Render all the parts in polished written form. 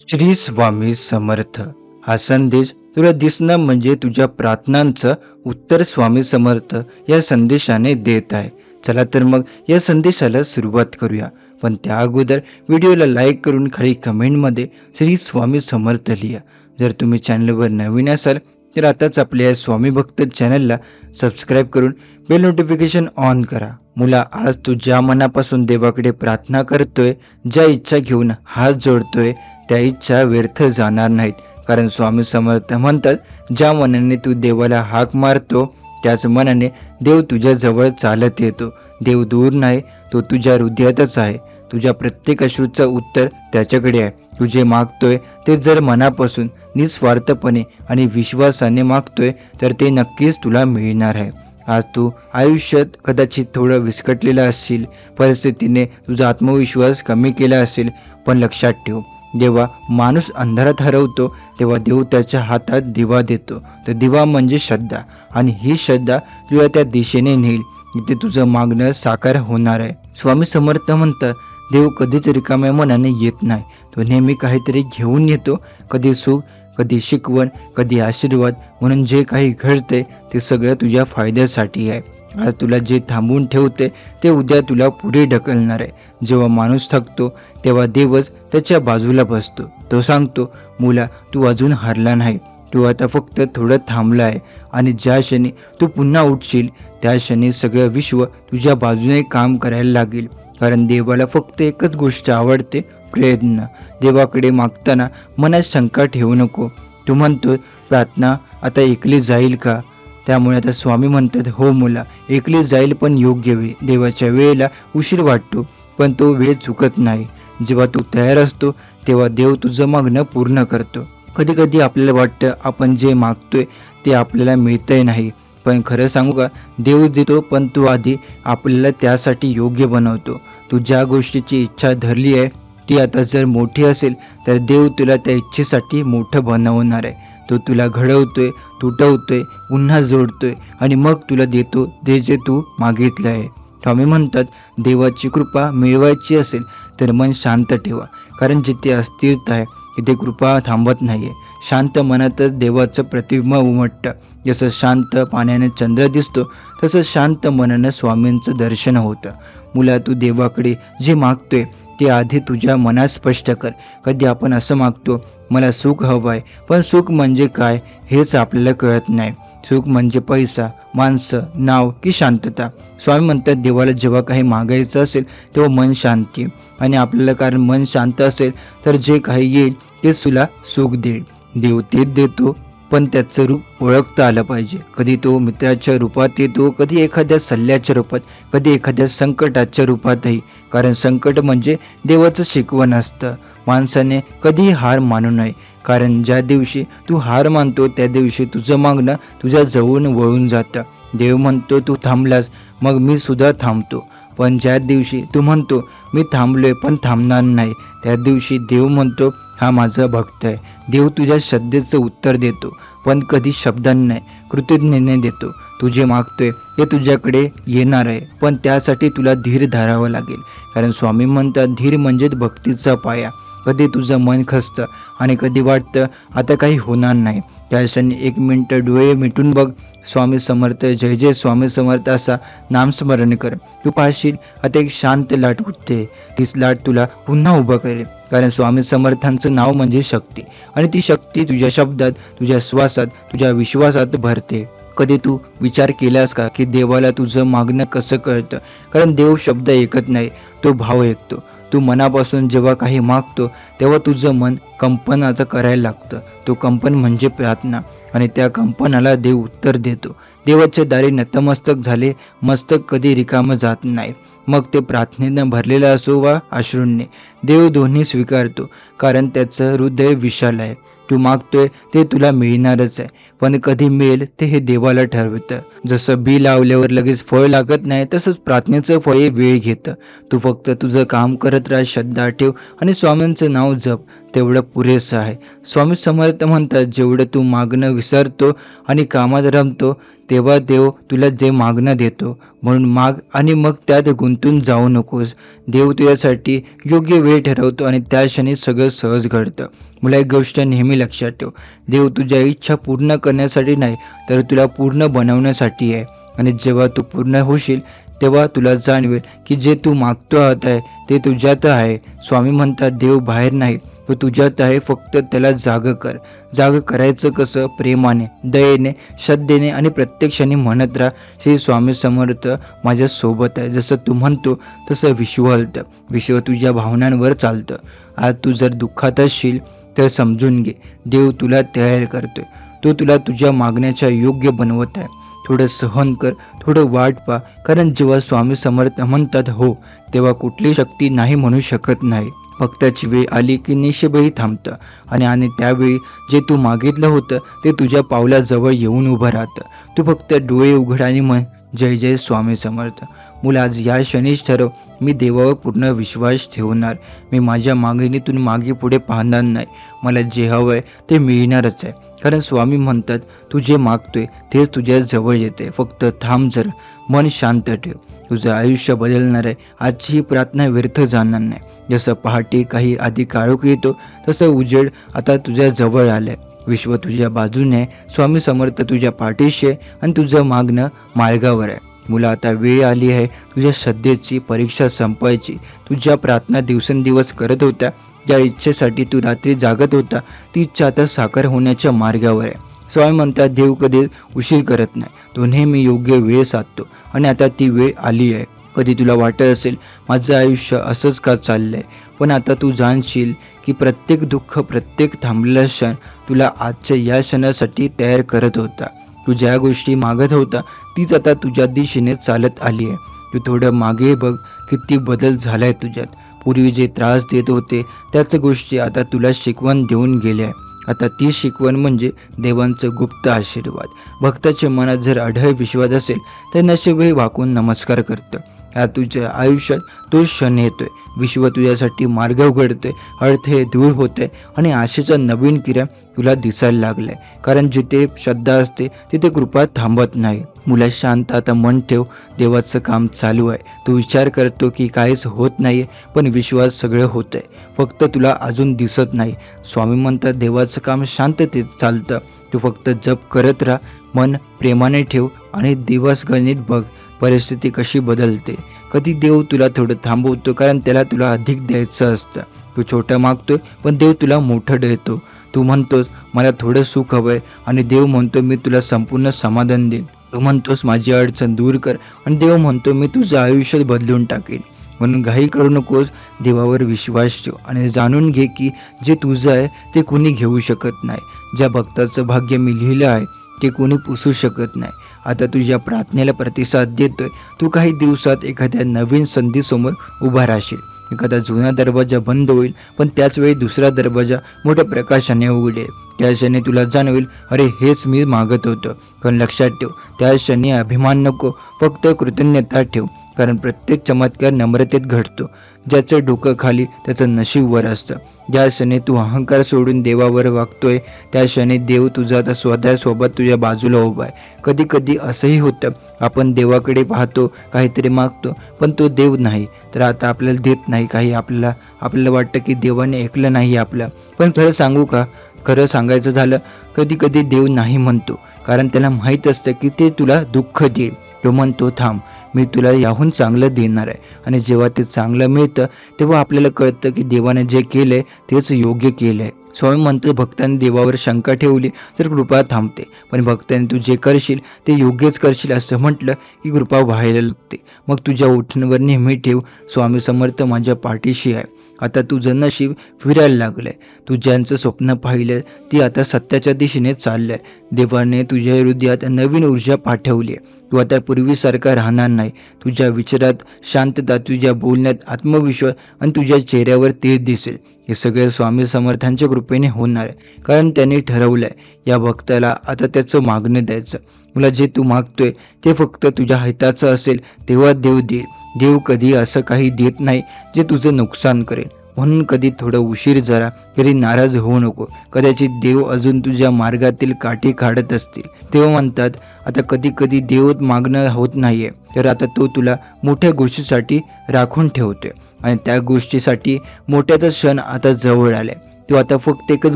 श्री स्वामी समर्थ. हा संदेश तुला दिसणं म्हणजे तुझ्या प्रार्थनांचं उत्तर स्वामी समर्थ या संदेशाने देत आहे. चला तर मग या संदेशाला सुरुवात करूया. पण त्या अगोदर व्हिडिओला लाईक करून खाली कमेंटमध्ये श्री स्वामी समर्थ लिहा. जर तुम्ही चॅनलवर नवीन असाल तर आताच आपल्या या स्वामी भक्त चॅनलला सबस्क्राईब करून बेल नोटिफिकेशन ऑन करा. मुला, आज तू ज्या मनापासून देवाकडे प्रार्थना करतोय, ज्या इच्छा घेऊन हात जोडतोय, त्या इच्छा व्यर्थ जाणार नाहीत. कारण स्वामी समर्थ म्हणतात, ज्या मनाने तू देवाला हाक मारतो त्याच मनाने देव तुझ्या जवळ चालत येतो. देव दूर नाही, तो तुझ्या हृदयातच आहे. तुझ्या प्रत्येक अश्रूचं उत्तर त्याच्याकडे आहे. तू जे मागतोय ते जर मनापासून निस्वार्थपणे आणि विश्वासाने मागतोय तर ते नक्कीच तुला मिळणार आहे. आज तू आयुष्यात कदाचित थोडं विस्कटलेला असशील, परिस्थितीने तुझा आत्मविश्वास कमी केला असेल, पण लक्षात ठेव, जेव्हा माणूस अंधारात हरवतो तेव्हा देव त्याच्या हातात दिवा देतो. तर दिवा म्हणजे श्रद्धा, आणि ही श्रद्धा तुला त्या दिशेने नेईल जिथे तुझं मागणं साकार होणार आहे. स्वामी समर्थ म्हणतात, देव कधीच रिकाम्या मनाने येत नाही. तो नेहमी काहीतरी घेऊन येतो. कधी सुख, कधी शिकवण, कधी आशीर्वाद. म्हणून जे काही घडते ते सगळं तुझ्या फायद्यासाठी आहे. आज तुला जे थांबवून ठेवते ते उद्या तुला पुढे ढकलणार आहे. जेव्हा माणूस थकतो तेव्हा देवच त्याच्या बाजूला बसतो. तो सांगतो, मुला, तू अजून हारला नाही. तू आता फक्त थोडं थांबला आहे, आणि ज्या क्षणी तू पुन्हा उठशील त्या क्षणी सगळं विश्व तुझ्या बाजूने काम करायला लागेल. कारण देवाला फक्त एकच गोष्ट आवडते, प्रयत्न. देवाकडे मागताना मनात शंका ठेवू नको. तू म्हणतो, प्रार्थना आता ऐकली जाईल का? त्यामुळे आता स्वामी म्हणतात, हो मुला, ऐकली जाईल, पण योग्य वेळ. देवाच्या वेळेला उशीर वाटतो, पण तो वेळ चुकत नाही. जेव्हा तू तयार असतो तेव्हा देव तुझं मागणं पूर्ण करतो. कधी कधी आपल्याला वाटतं आपण जे मागतोय ते आपल्याला मिळतंय नाही, पण खरं सांगू का, देव देतो, पण तू आधी आपल्याला त्यासाठी योग्य बनवतो. तू ज्या गोष्टीची इच्छा धरली आहे ती आता जर मोठी असेल तर देव तुला त्या इच्छेसाठी मोठं बनवणार आहे. तो तुला घडवतोय, तुटवतोय, पुन्हा जोडतोय, आणि मग तुला देतो ते जे तू मागितलं आहे. स्वामी म्हणतात, देवाची कृपा मिळवायची असेल तर मन शांत ठेवा. कारण जिथे अस्थिरता आहे तिथे कृपा थांबत नाही आहे. शांत मनातच देवाचं प्रतिबिंब उमटतं. जसं शांत पाण्याने चंद्र दिसतो तसं शांत मनानं स्वामींचं दर्शन होतं. मुला, तू देवाकडे जे मागतोय ते आधी तुझ्या मनात स्पष्ट कर. कधी आपण असं मागतो, मला सुख हवं आहे, पण सुख म्हणजे काय हेच आपल्याला कळत नाही. सुख म्हणजे पैसा, माणसं, नाव की शांतता? स्वामी म्हणतात, देवाला जेव्हा काही मागायचं असेल तेव्हा मन शांती. आणि आपल्याला कारण मन शांत असेल तर जे काही येईल तेच तुला सुख देईल. देव तेच देतो, पण त्याचं रूप ओळखता आलं पाहिजे. कधी तो मित्राच्या रूपात येतो, कधी एखाद्या सल्ल्याच्या रूपात, कधी एखाद्या संकटाच्या रूपातही. कारण संकट म्हणजे देवाचं शिकवण असतं. माणसाने कधीही हार मानू नये. कारण ज्या दिवशी तू हार मानतो त्या दिवशी तुझं मागणं तुझ्या जवळून वळून जातं. देव म्हणतो, तू थांबलास मग मी सुद्धा थांबतो. पण ज्या दिवशी तू म्हणतो, मी थांबलोय पण थांबणार नाही, त्या दिवशी देव म्हणतो, हा माझा भक्त आहे. देव तुझ्या श्रद्धेचं उत्तर देतो, पण कधी शब्दांनी नाही, कृतज्ञतेने देतो. तू जे मागतोय ते तुझ्याकडे येणार आहे, पण त्यासाठी तुला धीर धरावं लागेल. कारण स्वामी म्हणतात, धीर म्हणजेच भक्तीचा पाया. कधी तुझं मन खसतं आणि कधी वाटतं आता काही होणार नाही. त्या क्षणी 1 मिनिट डोळे मिटून बघ. स्वामी समर्थ, जय जय स्वामी समर्थ असा नामस्मरण कर. तू पाहशील आता एक शांत लाट उठते. तीच लाट तुला पुन्हा उभं करेल. कारण स्वामी समर्थांचं नाव म्हणजे शक्ती, आणि ती शक्ती तुझ्या शब्दात, तुझ्या श्वासात, तुझ्या विश्वासात भरते. कधी तू विचार केलास का की देवाला तुझं मागणं कसं कळतं? कारण देव शब्द ऐकत नाही, तो भाव ऐकतो. तू मनापासून जेव्हा काही मागतो तेव्हा तुझं मन कंपनाचं करायला लागतं. तो कंपन म्हणजे प्रार्थना, आणि त्या कंपनाला देव उत्तर देतो. देवाच्या दारी नतमस्तक झाले मस्तक कधी रिकामं जात नाही. मग ते प्रार्थनेनं भरलेलं असो वा अश्रूंनी, देव दोन्ही स्वीकारतो. कारण त्याचं हृदय विशाल आहे. तू मागतोय ते तुला मिळणारच आहे, पण कधी मिळेल ते हे देवाला ठरवतं. जसं बी लावल्यावर लगेच फळ लागत नाही, तसंच प्रार्थनेचं फळ हे वेळ घेतं. तू फक्त तुझं काम करत राहा, श्रद्धा ठेव आणि स्वामींचं नाव जप, तेवढं पुरेसं आहे. स्वामी समर्थ म्हणतात, जेवढं तू मागणं विसरतो आणि कामात रमतो, तेव्हा देव तुला जे मागणं देतो. म्हणून माग आणि मग त्यात गुंतून जाऊ नकोस. देव तुझ्यासाठी योग्य वेळ ठरवतो आणि त्या क्षणी सगळं सहज घडतं. मला एक गोष्ट नेहमी लक्षात ठेव, देव तुझ्या इच्छा पूर्ण करण्यासाठी नाही, तर तुला पूर्ण बनवण्यासाठी आहे. आणि जेव्हा तू पूर्ण होशील तेव्हा तुला जाणवेल की जे तू मागतो आहात आहे ते तुझ्यात आहे. स्वामी म्हणतात, देव बाहेर नाही, तो तुझ्यात आहे, फक्त त्याला जागं कर. जागं करायचं कसं? प्रेमाने, दयेने, श्रद्धेने आणि प्रत्येक क्षणी म्हणत राहा, श्री स्वामी समर्थ माझ्या सोबत आहे. जसं तू म्हणतो तसं विश्व हलतं. विश्व तुझ्या भावनांवर चालतं. आज तू जर दुःखात असशील तर समजून घे, देव तुला तयार करतोय. तो तुला तुझ्या मागण्याच्या योग्य बनवत आहे. थोडं सहन कर, थोडं वाट पहा, कारण जेव्हा स्वामी समर्थ म्हणतात हो, तेव्हा कुठली शक्ती नाही म्हणू शकत नाही. भक्ताची वेळ आली की निशेबही थांबतं आणि त्यावेळी जे तू मागितलं होतं ते तुझ्या पावलाजवळ येऊन उभं राहतं. तू फक्त डोळे उघड आणि म्हण, जय जय स्वामी समर्थ. मुलं, आज या क्षणीच ठरव, मी देवावर पूर्ण विश्वास ठेवणार. मी माझ्या मागणीतून मागे पुढे पाहणार नाही. मला जे हवं आहे ते मिळणारच आहे. कारण स्वामी म्हणतात, तू जे मागतोय तेच तुझ्या जवळ येते. फक्त थांब जरा, मन शांत ठेव. तुझं आयुष्य बदलणार आहे. आजची ही प्रार्थना व्यर्थ जाणार नाही. जसं पहाटे काही आधी काळोख येतो, तसं उजेड आता तुझ्या जवळ आलंय. विश्व तुझ्या बाजूने आहे, स्वामी समर्थ तुझ्या पाठीशी आहे आणि तुझं मागणं मार्गावर आहे. मुलं, आता वेळ आली आहे तुझ्या श्रद्धेची परीक्षा संपवायची. तुझ्या प्रार्थना दिवसेंदिवस करत होत्या, ज्या इच्छेसाठी तू रात्री जागत होता, ती इच्छा आता साकार होण्याच्या मार्गावर आहे. स्वामी म्हणतात, देव कधी उशीर करत नाही, तो नेहमी योग्य वेळ साधतो आणि आता ती वेळ आली आहे. कधी तुला वाटत असेल, माझं आयुष्य असंच का चाललंय, पण आता तू जाणशील की प्रत्येक दुःख, प्रत्येक थांबलेला क्षण तुला आजच्या या क्षणासाठी तयार करत होता. तू ज्या गोष्टी मागत होता तीच आता तुझ्या दिशेने चालत आली आहे. तू थोडं मागे बघ, किती बदल झालाय तुझ्यात. पूर्वी जे त्रास देत होते त्याच गोष्टी आता तुला शिकवण देऊन गेल्या. आता ती शिकवण म्हणजे देवांचं गुप्त आशीर्वाद. भक्ताच्या मनात जर अढळ विश्वास असेल तर नशीबही वाकून नमस्कार करतं. या तुझ्या आयुष्यात तो क्षण येतोय. विश्व तुझ्यासाठी मार्ग उघडते, अडथळे दूर होते आणि आशेचा नवीन किरण तुला दिसायला लागलाय. कारण जिथे श्रद्धा असते तिथे कृपा थांबत नाही. मुला, शांत आता मन ठेव, देवाचं काम चालू आहे. तू विचार करतो की काहीच होत नाहीये, पण विश्वास सगळं होतंय, फक्त तुला अजून दिसत नाही. स्वामी म्हणतात, देवाचं काम शांततेत चालतं. तू फक्त जप करत राहा, मन प्रेमाने ठेव आणि दिवस गणित बघ, परिस्थिती कशी बदलते. कधी देव तुला थोडं थांबवतो, कारण त्याला तुला अधिक द्यायचं असतं. तू छोटं मागतोय, पण देव तुला मोठं देतो. तू म्हणतोस, मला थोडं सुख हवंय, आणि देव म्हणतो, मी तुला संपूर्ण समाधान देईन. तू म्हणतोस, माझी अडचण दूर कर, आणि देव म्हणतो, मी तुझं आयुष्य बदलून टाकेन. म्हणून घाई करू नकोस, देवावर विश्वास ठेव आणि जाणून घे की जे तुझं आहे ते कुणी घेऊ शकत नाही. ज्या भक्ताचं भाग्य मी लिहिलं आहे ते कोणी पुसू शकत नाही. आता तुझ्या प्रार्थनेला प्रतिसाद देतोय. तू काही दिवसात एखाद्या नवीन संधीसमोर उभा राहशील. एखादा जुना दरवाजा बंद होईल, पण त्याच वेळी दुसरा दरवाजा मोठ्या प्रकाशाने उघडेल. त्या क्षणी तुला जाणवेल, अरे हेच मी मागत होतं. पण लक्षात ठेव, त्या क्षणी अभिमान नको, फक्त कृतज्ञता ठेव. कारण प्रत्येक चमत्कार नम्रतेत घडतो. ज्याचं डोकं खाली त्याचं नशीब वर असतं. ज्या क्षणी तू अहंकार सोडून देवावर वागतोय, त्या क्षणी देव तुझा आता स्वतःसोबत तुझ्या बाजूला उभा आहे. कधी कधी असंही होतं, आपण देवाकडे पाहतो, काहीतरी मागतो, पण तो देव नाही, तर आता आपल्याला देत नाही काही. आपल्याला वाटतं की देवाने ऐकलं नाही आपलं. पण खरं सांगू का, खरं सांगायचं झालं, कधी कधी देव नाही म्हणतो, कारण त्याला माहीत असतं की ते तुला दुःख देईल. तो म्हणतो, थांब, मी तुला याहून चांगलं देणार आहे. आणि जेव्हा ते चांगलं मिळतं तेव्हा आपल्याला कळतं की देवाने जे केलंय तेच योग्य केलंय. स्वामी म्हणतो, भक्तांनी देवावर शंका ठेवली तर कृपा थांबते, पण भक्तांनी तू जे करशील ते योग्यच करशील असं म्हटलं की कृपा व्हायला लागते. मग तुझ्या ओठांवर नेहमी ठेव, स्वामी समर्थ माझ्या पाठीशी आहे. आता तुझं नशीब फिरायला लागलंय. तू ज्यांचं स्वप्न पाहिलं ती आता सत्याच्या दिशेने चाललंय. देवाने तुझ्या हृदयात नवीन ऊर्जा पाठवली आहे. तू आता पूर्वीसारखा राहणार नाही. तुझ्या विचारात शांतता, तुझ्या बोलण्यात आत्मविश्वास आणि तुझ्या चेहऱ्यावर तेज दिसेल. हे सगळे स्वामी समर्थांच्या कृपेने होणार आहे, कारण त्यांनी ठरवलंय या भक्ताला आता त्याचं मागणं द्यायचं. तुला जे तू मागतोय ते फक्त तुझ्या हिताचं असेल तेव्हा देव देईल. देव कधी असं काही देत नाही जे तुझं नुकसान करेल. म्हणून कधी थोडं उशीर जरा तरी नाराज होऊ नको. कदाचित देव अजून तुझ्या मार्गातील काठी काढत असतील. तेव्हा म्हणतात आता कधी कधी देव मागणं होत नाहीये, तर आता तो तुला मोठ्या गोष्टीसाठी राखून ठेवतोय आणि त्या गोष्टीसाठी मोठ्याचा क्षण आता जवळ आलाय. तू आता फक्त एकच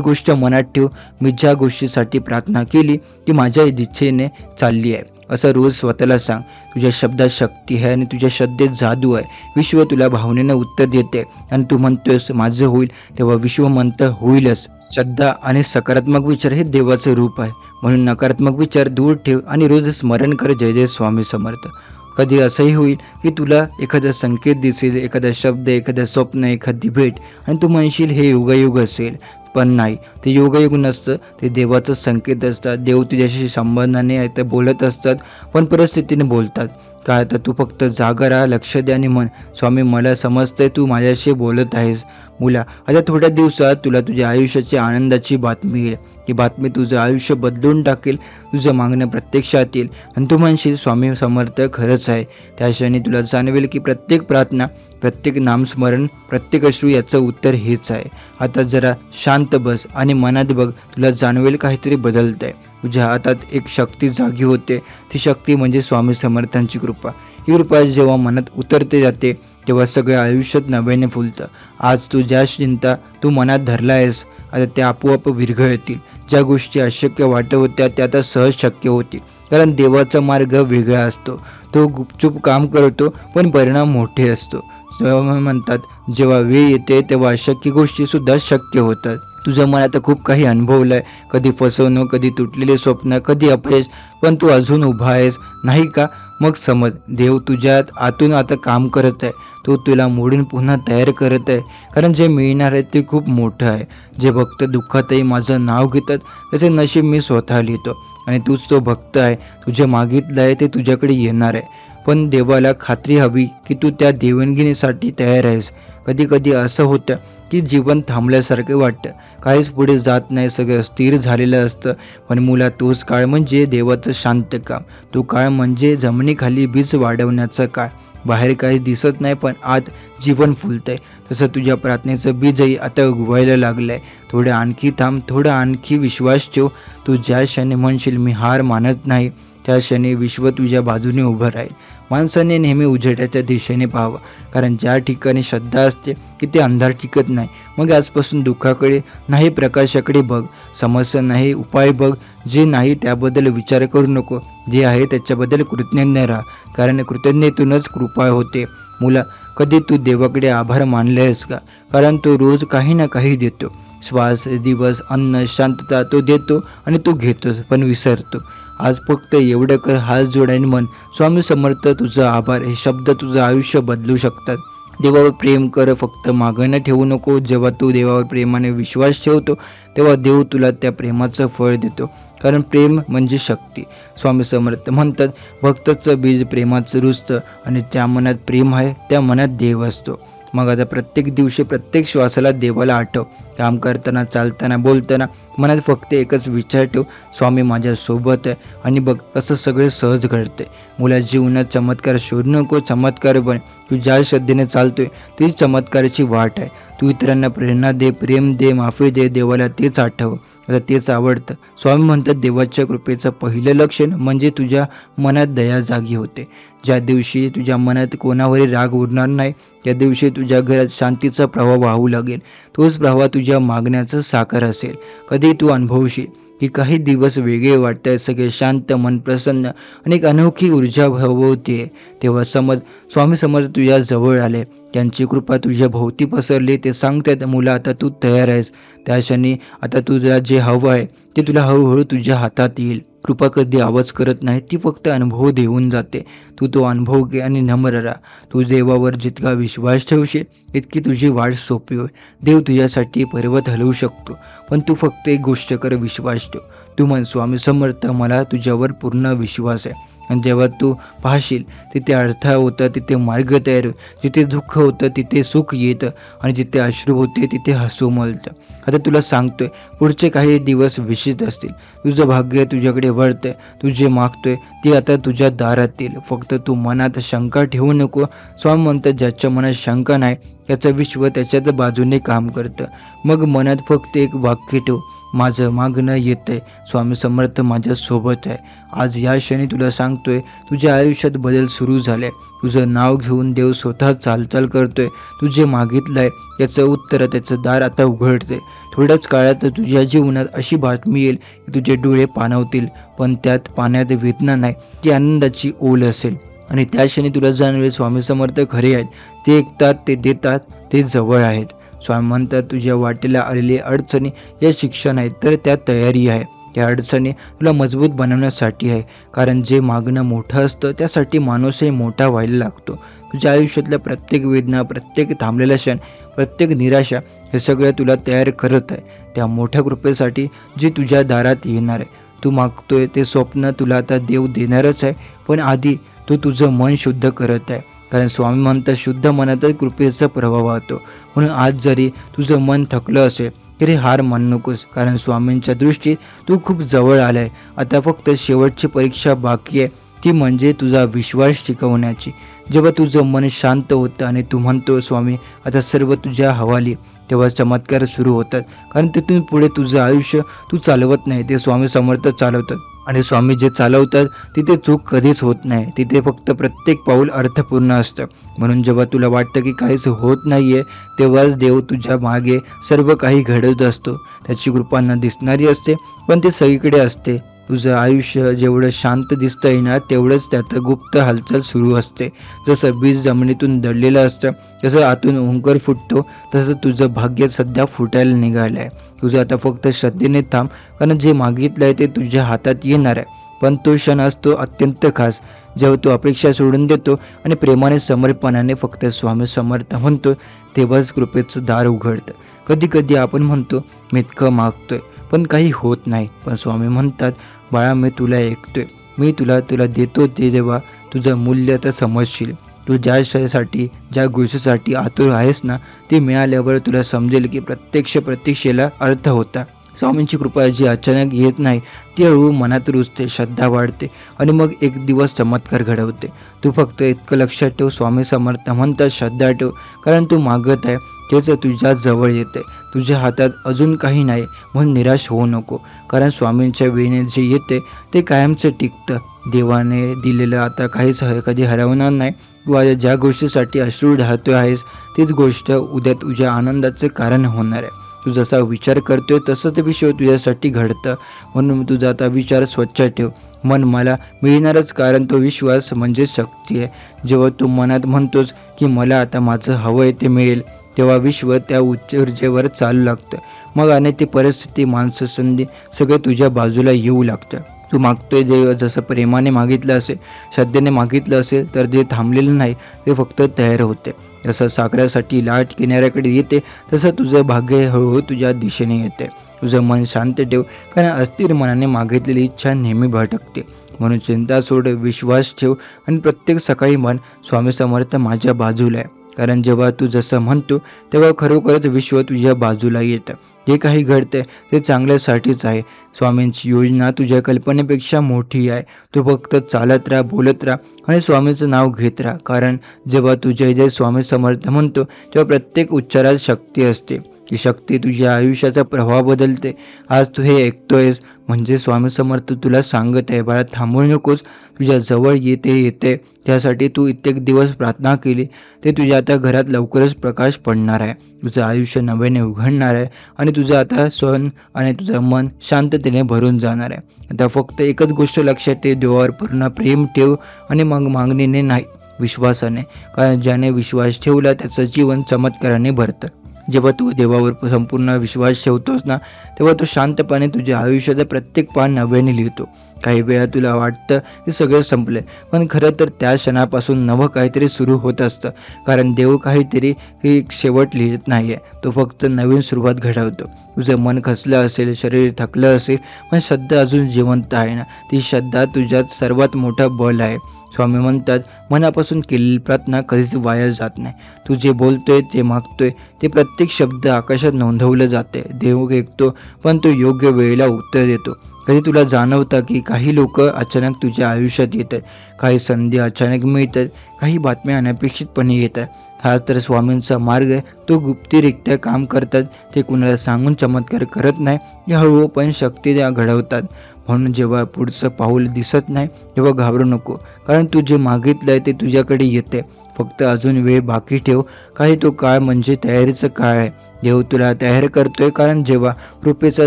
गोष्ट मनात ठेव, मी ज्या गोष्टीसाठी प्रार्थना केली ती माझ्या इच्छेने चालली आहे असं रोज स्वतःला सांग. तुझ्या शब्दात शक्ती आहे आणि तुझ्या श्रद्धेत जादू आहे. विश्व तुला भावनेनं उत्तर देते आणि तू म्हणतोयस माझं होईल, तेव्हा विश्व म्हणतं होईलच. श्रद्धा आणि सकारात्मक विचार हे देवाचं रूप आहे. म्हणून नकारात्मक विचार दूर ठेव आणि रोज स्मरण कर जय जय स्वामी समर्थ. कधी असंही होईल की तुला एखादा संकेत दिसेल, एखादा शब्द, एखादं स्वप्न, एखादी भेट आणि तू म्हणशील हे योगायोग असेल. पण नाही, ते योगायोग नसतं, ते देवाचं संकेत असतात. देव तुझ्याशी संबंधाने ते बोलत असतात, पण परिस्थितीने बोलतात. काय तर तू फक्त जागा राहा, लक्ष द्या आणि म्हण स्वामी मला समजतंय तू माझ्याशी बोलत आहेस. मुला आता थोड्या दिवसात तुला तुझ्या आयुष्याची आनंदाची बातमी येईल. ही बातमी तुझं आयुष्य बदलून टाकेल. तुझं मागणं प्रत्यक्षात येईल आणि तू म्हणशील स्वामी समर्थ खरंच आहे. त्या क्षणी तुला जाणवेल की प्रत्येक प्रार्थना, प्रत्येक नामस्मरण, प्रत्येक अश्रू याचं उत्तर हेच आहे. आता जरा शांत बस आणि मनात बघ, तुला जाणवेल काहीतरी बदलतंय. तुझ्या हातात एक शक्ती जागी होते. ती शक्ती म्हणजे स्वामी समर्थांची कृपा. ही कृपा जेव्हा मनात उतरते जाते तेव्हा सगळं आयुष्यात नव्याने फुलतं. आज तू ज्या चिंता तू मनात धरला आहेस आता त्या आपोआप विरघळतील. ज्या गोष्टी अशक्य वाटत होत्या त्या आता सहज शक्य होतील. कारण देवाचा मार्ग वेगळा असतो. तो गुपचूप काम करतो पण परिणाम मोठे असतो. म्हणतात जेव्हा वेळ येते तेव्हा अशक्य गोष्टी सुद्धा शक्य होतात. तुझ्या मनात खूप काही अनुभवलंय, कधी फसवणूक, कधी तुटलेले स्वप्न, कधी अपयश, पण तू अजून उभा आहेस नाही का? मग समज देव तुझ्यात आतून आता काम करत आहे. तो तुला मोडून पुन्हा तयार करत आहे. कारण जे मिळणार आहे ते खूप मोठं आहे. जे भक्त दुःखातही माझं नाव घेतात त्याचे नशीब मी स्वतः लिहितो. आणि तूच तो भक्त आहे. तुझे मागितलं आहे ते तुझ्याकडे येणार आहे. पण देवाला खात्री हवी की तू त्या देणगीसाठी तयार आहेस. कधी कधी असं होतं की जीवन थांबल्यासारखं वाटतं, काहीच पुढे जात नाही, सगळं स्थिर झालेलं असतं. पण मुला तोच काळ म्हणजे देवाचं शांत काम. तो काळ म्हणजे जमिनीखाली बीज वाढवण्याचा काळ. बाहेर काही दिसत नाही पण आत जीवन फुलतंय. तसं तुझ्या प्रार्थनेचं बीजही आता उगवायला लागलंय. थोडं आणखी थांब, थोडं आणखी विश्वास ठेव. तू ज्या क्षणी म्हणशील मी हार मानत नाही त्या क्षणी विश्व तुझ्या बाजूने उभं राहील. माणसाने नेहमी उजेडाच्या दिशेने पाहावं, कारण ज्या ठिकाणी श्रद्धा असते तिथे अंधार टिकत नाही. मग आजपासून दुःखाकडे नाही प्रकाशाकडे बघ. समस्या नाही उपाय बघ. जे नाही त्याबद्दल विचार करू नको. जे आहे त्याच्याबद्दल कृतज्ञ राहा, कारण कृतज्ञतेतूनच कृपा होते. मुला कधी तू देवाकडे आभार मानले आहेस का? कारण तो रोज काही ना काही देतो. श्वास, दिवस, अन्न, शांतता तो देतो आणि तू घेतोस पण विसरतो. आज फक्त एवढं कर, हात जोड आणि म्हण स्वामी समर्थ तुझं आभार. हे शब्द तुझं आयुष्य बदलू शकतात. देवावर प्रेम कर, फक्त मागणं ठेवू नको. जेव्हा तू देवावर प्रेमाने विश्वास ठेवतो तेव्हा देव तुला त्या प्रेमाचं फळ देतो. कारण प्रेम म्हणजे शक्ती. स्वामी समर्थ म्हणतात भक्ताचं बीज प्रेमाचं रुजतं आणि ज्या मनात प्रेम आहे त्या मनात देव असतो. मग आता प्रत्येक दिवशी प्रत्येक श्वासाला देवाला आठव. काम करताना, चालताना, बोलताना मनात फक्त एकच विचार ठेव स्वामी माझ्या सोबत आहे. आणि बघ कसं सगळे सहज घडते. मुला जीवनात चमत्कार शोधू नको, चमत्कार बन. तू ज्या श्रद्धेने चालतोय तीच चमत्काराची वाट आहे. तू इतरांना प्रेरणा दे, प्रेम दे, माफी दे. देवाला तेच आठव, आता तेच आवडतं. स्वामी म्हणतात देवाच्या कृपेचं पहिलं लक्षण म्हणजे तुझ्या मनात दया जागी होते. ज्या दिवशी तुझ्या मनात कोणावरही राग उरणार नाही त्या दिवशी तुझ्या घरात शांतीचा प्रवाह वाहू लागेल. तोच प्रवाह तुझ्या मागण्याचं साकार असेल. कधी तू अनुभवशील की काही दिवस वेगळे वाटत आहे, सगळे शांत, मन प्रसन्न आणि एक अनोखी ऊर्जा भोवते. तेव्हा समज स्वामी समर्थ तुझ्या जवळ आले, त्यांची कृपा तुझ्या भोवती पसरली. ते सांगतात मुला आता तू तयार आहेस. त्या क्षणी आता तुला जे हवं आहे ते तुला हळूहळू तुझ्या हातात येईल. कृपा कधी आवाज करत नाही, ती फक्त अनुभव देऊन जाते. तू तो अनुभव घे आणि नम्र राहा. तू देवावर जितका विश्वास ठेवशील इतकी तुझी वाट सोपी होईल. देव तुझ्यासाठी पर्वत हलवू शकतो, पण तू फक्त एक गोष्ट कर, विश्वास ठेव. तू म्हण, स्वामी समर्थ, मला तुझ्यावर पूर्ण विश्वास आहे. आणि जेव्हा तू पाहशील तिथे अडथळा होता तिथे मार्ग तयार होईल, जिथे दुःख होतं तिथे सुख येतं आणि जिथे अश्रू होते तिथे हसू उमलतं. आता तुला सांगतोय, पुढचे काही दिवस विशिष्ट असतील. तुझं भाग्य तुझ्याकडे वळतंय. तू जे मागतोय ते आता तुझ्या दारात येईल. फक्त तू मनात शंका ठेवू नको. स्वामी म्हणतात, ज्याच्या मनात शंका नाही त्याचं विश्व त्याच्याच बाजूने काम करतं. मग मनात फक्त एक वाक्य ठेव, माझं मागणं येतंय, स्वामी समर्थ माझ्या सोबत आहे. आज या क्षणी तुला सांगतोय, तुझ्या आयुष्यात बदल सुरू झाले. तुझं नाव घेऊन देव स्वतः चालचाल करतोय. तू जे मागितलंय त्याचं उत्तर, त्याचं दार आता उघडते. थोड्याच काळात तुझ्या जीवनात अशी बातमी येईल की तुझे डोळे पाणावतील, पण त्यात पाण्यात वेदना नाही, ती आनंदाची ओल असेल. आणि त्या क्षणी तुला जाणवेल, स्वामी समर्थ खरे आहेत. ते ऐकतात, ते देतात, ते जवळ आहेत. स्वामी म्हणतात, तुझ्या वाटेला आलेली अडचणी या शिक्षा नाहीत, तर त्या तयारी आहे. त्या अडचणी तुला मजबूत बनवण्यासाठी आहे. कारण जे मागणं मोठं असतं त्यासाठी माणूसही मोठा व्हायला लागतो. तुझ्या आयुष्यातल्या प्रत्येक वेदना, प्रत्येक थांबलेला क्षण, प्रत्येक निराशा हे सगळं तुला तयार करत आहे त्या मोठ्या कृपेसाठी जी तुझ्या दारात येणार आहे. तू मागतोय ते स्वप्न तुला आता देव देणारच आहे, पण आधी तू तुझं मन शुद्ध करत आहे. कारण स्वामी म्हणतात, शुद्ध मनातच कृपेचा प्रभाव वाहतो. म्हणून आज जरी तुझं मन थकलं असेल तरी हार मानू नकोस, कारण स्वामींच्या दृष्टीत तू खूप जवळ आलाय. आता फक्त शेवटची परीक्षा बाकी आहे, ती म्हणजे तुझा विश्वास टिकवण्याची. जेव्हा तुझं मन शांत होतं आणि तू म्हणतो, स्वामी आता सर्व तुझ्या हवाली, तेव्हा चमत्कार सुरू होतात. कारण तिथून पुढे तुझं आयुष्य तू चालवत नाही, ते स्वामी समर्थ चालवतात. आणि स्वामी जे चालवतात तिथे चूक कधीच होत नाही. तिथे फक्त प्रत्येक पाऊल अर्थपूर्ण असतं. म्हणून जेव्हा तुला वाटतं की काहीच होत नाहीये, तेव्हाच देव तुझ्या मागे सर्व काही घडवत असतो. त्याची कृपा न दिसणारी असते, पण ती सगळीकडे असते. तुझं आयुष्य जेवढं शांत दिसतंय ना, तेवढंच त्यात गुप्त हालचाल सुरू असते. जसं बीज जमिनीतून दडलेलं असतं, जसं आतून ओंकार फुटतो, तसं तुझं भाग्य सध्या फुटायला निघालं आहे. तुझं आता फक्त श्रद्धेने थांब, कारण जे मागितलं आहे ते तुझ्या हातात येणार आहे. पण तो क्षण असतो अत्यंत खास, जेव्हा तू अपेक्षा सोडून देतो आणि प्रेमाने समर्पणाने फक्त स्वामी समर्थ म्हणतो, तेव्हाच कृपेचं दार उघडतं. कधी कधी आपण म्हणतो, मी इतकं मागतोय पण काही होत नाही. पण स्वामी म्हणतात, बाळा मी तुला ऐकतोय, मी तुला देतो. ते जेव्हा तुझं मूल्य तर समजशील. तू ज्या क्षयासाठी, ज्या गोष्टीसाठी आतुर आहेस ना, ते मिळाल्यावर तुला समजेल की प्रतीक्षेला अर्थ होता. स्वामींची कृपा जी अचानक येत नाही, ती हळूहळू मनात रुजते, श्रद्धा वाढते आणि मग एक दिवस चमत्कार घडवते. तू फक्त इतकं लक्षात ठेव, स्वामी समर्थ म्हणतात, श्रद्धा ठेव, कारण तू मागत आहे तेच तुझ्या जवळ येते. तुझ्या हातात अजून काही नाही म्हणून निराश होऊ नको, कारण स्वामींच्या वेळेने जे येते ते कायमचं टिकतं. देवाने दिलेलं आता काहीच कधी हरवणार नाही. तू आज ज्या गोष्टीसाठी अश्रू ढाळतोय आहेस, तीच गोष्ट उद्या तुझ्या आनंदाचं कारण होणार आहे. तू जसा विचार करतोय तसं ते विश्व तुझ्यासाठी घडतं. म्हणून तुझा आता विचार स्वच्छ ठेव. मन मला मिळणारच, कारण तो विश्वास म्हणजे शक्ती आहे. जेव्हा तू मनात म्हणतोस की मला आता माझं हवं आहे ते मिळेल, तेव्हा विश्व त्या उच्च ऊर्जेवर चालू लागतं. मग आणि ती परिस्थिती, माणसं, संधी सगळे तुझ्या बाजूला येऊ लागतं. तू मागतोय जे जसं प्रेमाने मागितलं असेल, श्रद्धेने मागितलं असेल, तर जे थांबलेलं नाही ते फक्त तयार होते. जसं सागरासाठी लाट किनाऱ्याकडे येते, तसं तुझं भाग्य हळूहळू तुझ्या दिशेने येते. तुझं मन शांत ठेव, कारण अस्थिर मनाने मागितलेली इच्छा नेहमी भटकते. म्हणून चिंता सोड, विश्वास ठेव आणि प्रत्येक सकाळी मन, स्वामी समर्थ माझ्या बाजूला आहे. कारण जेव्हा तू जसं म्हणतो तेव्हा खरोखरच विश्व तुझ्या बाजूला येतं. जे काही घडतंय ते चांगल्यासाठीच आहे. स्वामींची योजना तुझ्या कल्पनेपेक्षा मोठी आहे. तू फक्त चालत राहा, बोलत राहा आणि स्वामीचं नाव घेत राहा. कारण जेव्हा तू जय जय स्वामी समर्थ म्हणतो तेव्हा प्रत्येक उच्चारात शक्ती असते. ही शक्ती तुझ्या आयुष्याचा प्रभाव बदलते. आज तू हे ऐकतोयस म्हणजे स्वामी समर्थ तुला सांगत आहे, बाळा थांबू नकोस, तुझ्या जवळ येते. त्यासाठी तू इतके दिवस प्रार्थना केली, ते तुझ्या आता घरात लवकरच प्रकाश पडणार आहे. तुझं आयुष्य नव्याने उघडणार आहे आणि तुझं आता सण आणि तुझं मन शांततेने भरून जाणार आहे. आता फक्त एकच गोष्ट लक्षात ठेव, देवावर पूर्ण प्रेम ठेव आणि मग मागणीने नाही, विश्वासाने. कारण ज्याने विश्वास ठेवला त्याचं जीवन चमत्काराने भरतं. जेव्हा तू देवावर संपूर्ण विश्वास ठेवतोस ना, तेव्हा तो शांतपणे तुझ्या आयुष्याचं प्रत्येक पान नव्याने लिहितो. काही वेळा तुला वाटतं की सगळं संपलंय, पण खरं तर त्या क्षणापासून नवं काहीतरी सुरू होत असतं. कारण देव काहीतरी ही शेवट लिहित नाही आहे, तो फक्त नवीन सुरुवात घडवतो. तुझं मन खचलं असेल, शरीर थकलं असेल, पण श्रद्धा अजून जिवंत आहे ना, ती श्रद्धा तुझ्यात सर्वात मोठं बल आहे. स्वामी म्हणतात, मनापासून केलेली प्रार्थना कधीच वाया जात नाही. तू जे बोलतोय, जे मागतोय, ते प्रत्येक शब्द आकाशात नोंदवलं जाते. देव ऐकतो, पण तो योग्य वेळेला उत्तर देतो. कधी तुला जाणवतं की काही लोक अचानक तुझ्या आयुष्यात येत आहेत, काही संधी अचानक मिळतात, काही बातम्या अनपेक्षितपणे येतात. हा तर स्वामींचा मार्ग आहे. तो गुप्तरित्या काम करतात. ते कुणाला सांगून चमत्कार करत नाही, ते हळूहळू पण शक्ती त्या घडवतात. म्हणून जेव्हा पुढचं पाऊल दिसत नाही तेव्हा घाबरू नको, कारण तू जे मागितलंय ते तुझ्याकडे येते. फक्त अजून वेळ बाकी ठेव. काही तो काळ म्हणजे तयारीचं काळ आहे. देव तुला तयार करतोय, कारण जेव्हा कृपेचा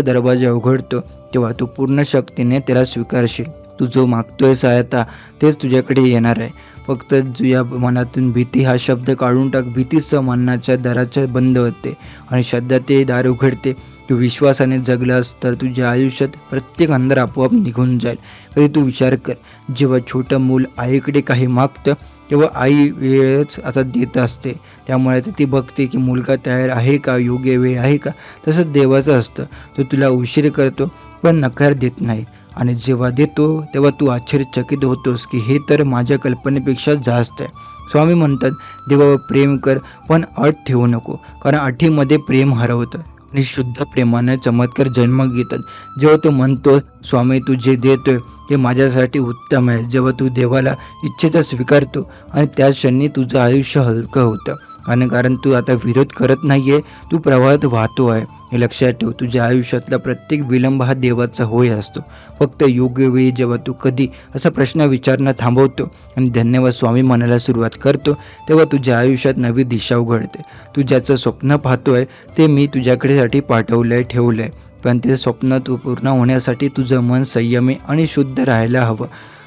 दरवाजा उघडतो तेव्हा तू पूर्ण शक्तीने त्याला स्वीकारशील. तू जो मागतोयस आहे आता, तेच तुझ्याकडे येणार आहे. फक्त तुझ्या मनातून भीती हा शब्द काढून टाक. भीतीचं मनाच्या दाराच्या बंद होते आणि श्रद्धा ते दार उघडते. तू विश्वासाने जगलास तर तुझ्या आयुष्यात प्रत्येक अंधार आपोआप निघून जाईल. कधी तू विचार कर, जेव्हा छोटं मूल आईकडे काही मागतं तेव्हा आई वेळच आता देत असते. त्यामुळे ती बघते की मुलगा तयार आहे का, योग्य वेळ आहे का. तसंच देवाचं असतं, तो तुला उशीर करतो पण नकार देत नाही. आणि जेव्हा देतो तेव्हा तू आश्चर्यचकित होतोस की हे तर माझ्या कल्पनेपेक्षा जास्त आहे. स्वामी म्हणतात, देवावर प्रेम कर, पण अट ठेवू नको, कारण अटीमध्ये प्रेम हरवतं आणि शुद्ध प्रेमाने चमत्कार जन्म घेतात. जेव्हा तू म्हणतो, स्वामी तू जे देतोय ते माझ्यासाठी उत्तम आहे, जेव्हा तू देवाला इच्छेचा स्वीकारतो आणि त्याच क्षणी तुझं आयुष्य हलकं होतं. आणि कारण तू आता विरोध करत नाहीये, तू प्रवाहात वाहतो आहे. हे लक्षात ठेव, तुझ्या आयुष्यातला प्रत्येक विलंब हा देवाचा होय असतो. फक्त योग्य वेळी जेव्हा तू कधी असा प्रश्न विचारणं थांबवतो आणि धन्यवाद स्वामी म्हणायला सुरुवात करतो, तेव्हा तुझ्या आयुष्यात नवी दिशा उघडते. तू ज्याचं स्वप्न पाहतोय ते मी तुझ्याकडेसाठी पाठवलंय, ठेवलंय. पण ते स्वप्न तू पूर्ण होण्यासाठी तुझं मन संयमी आणि शुद्ध राहायला हवं.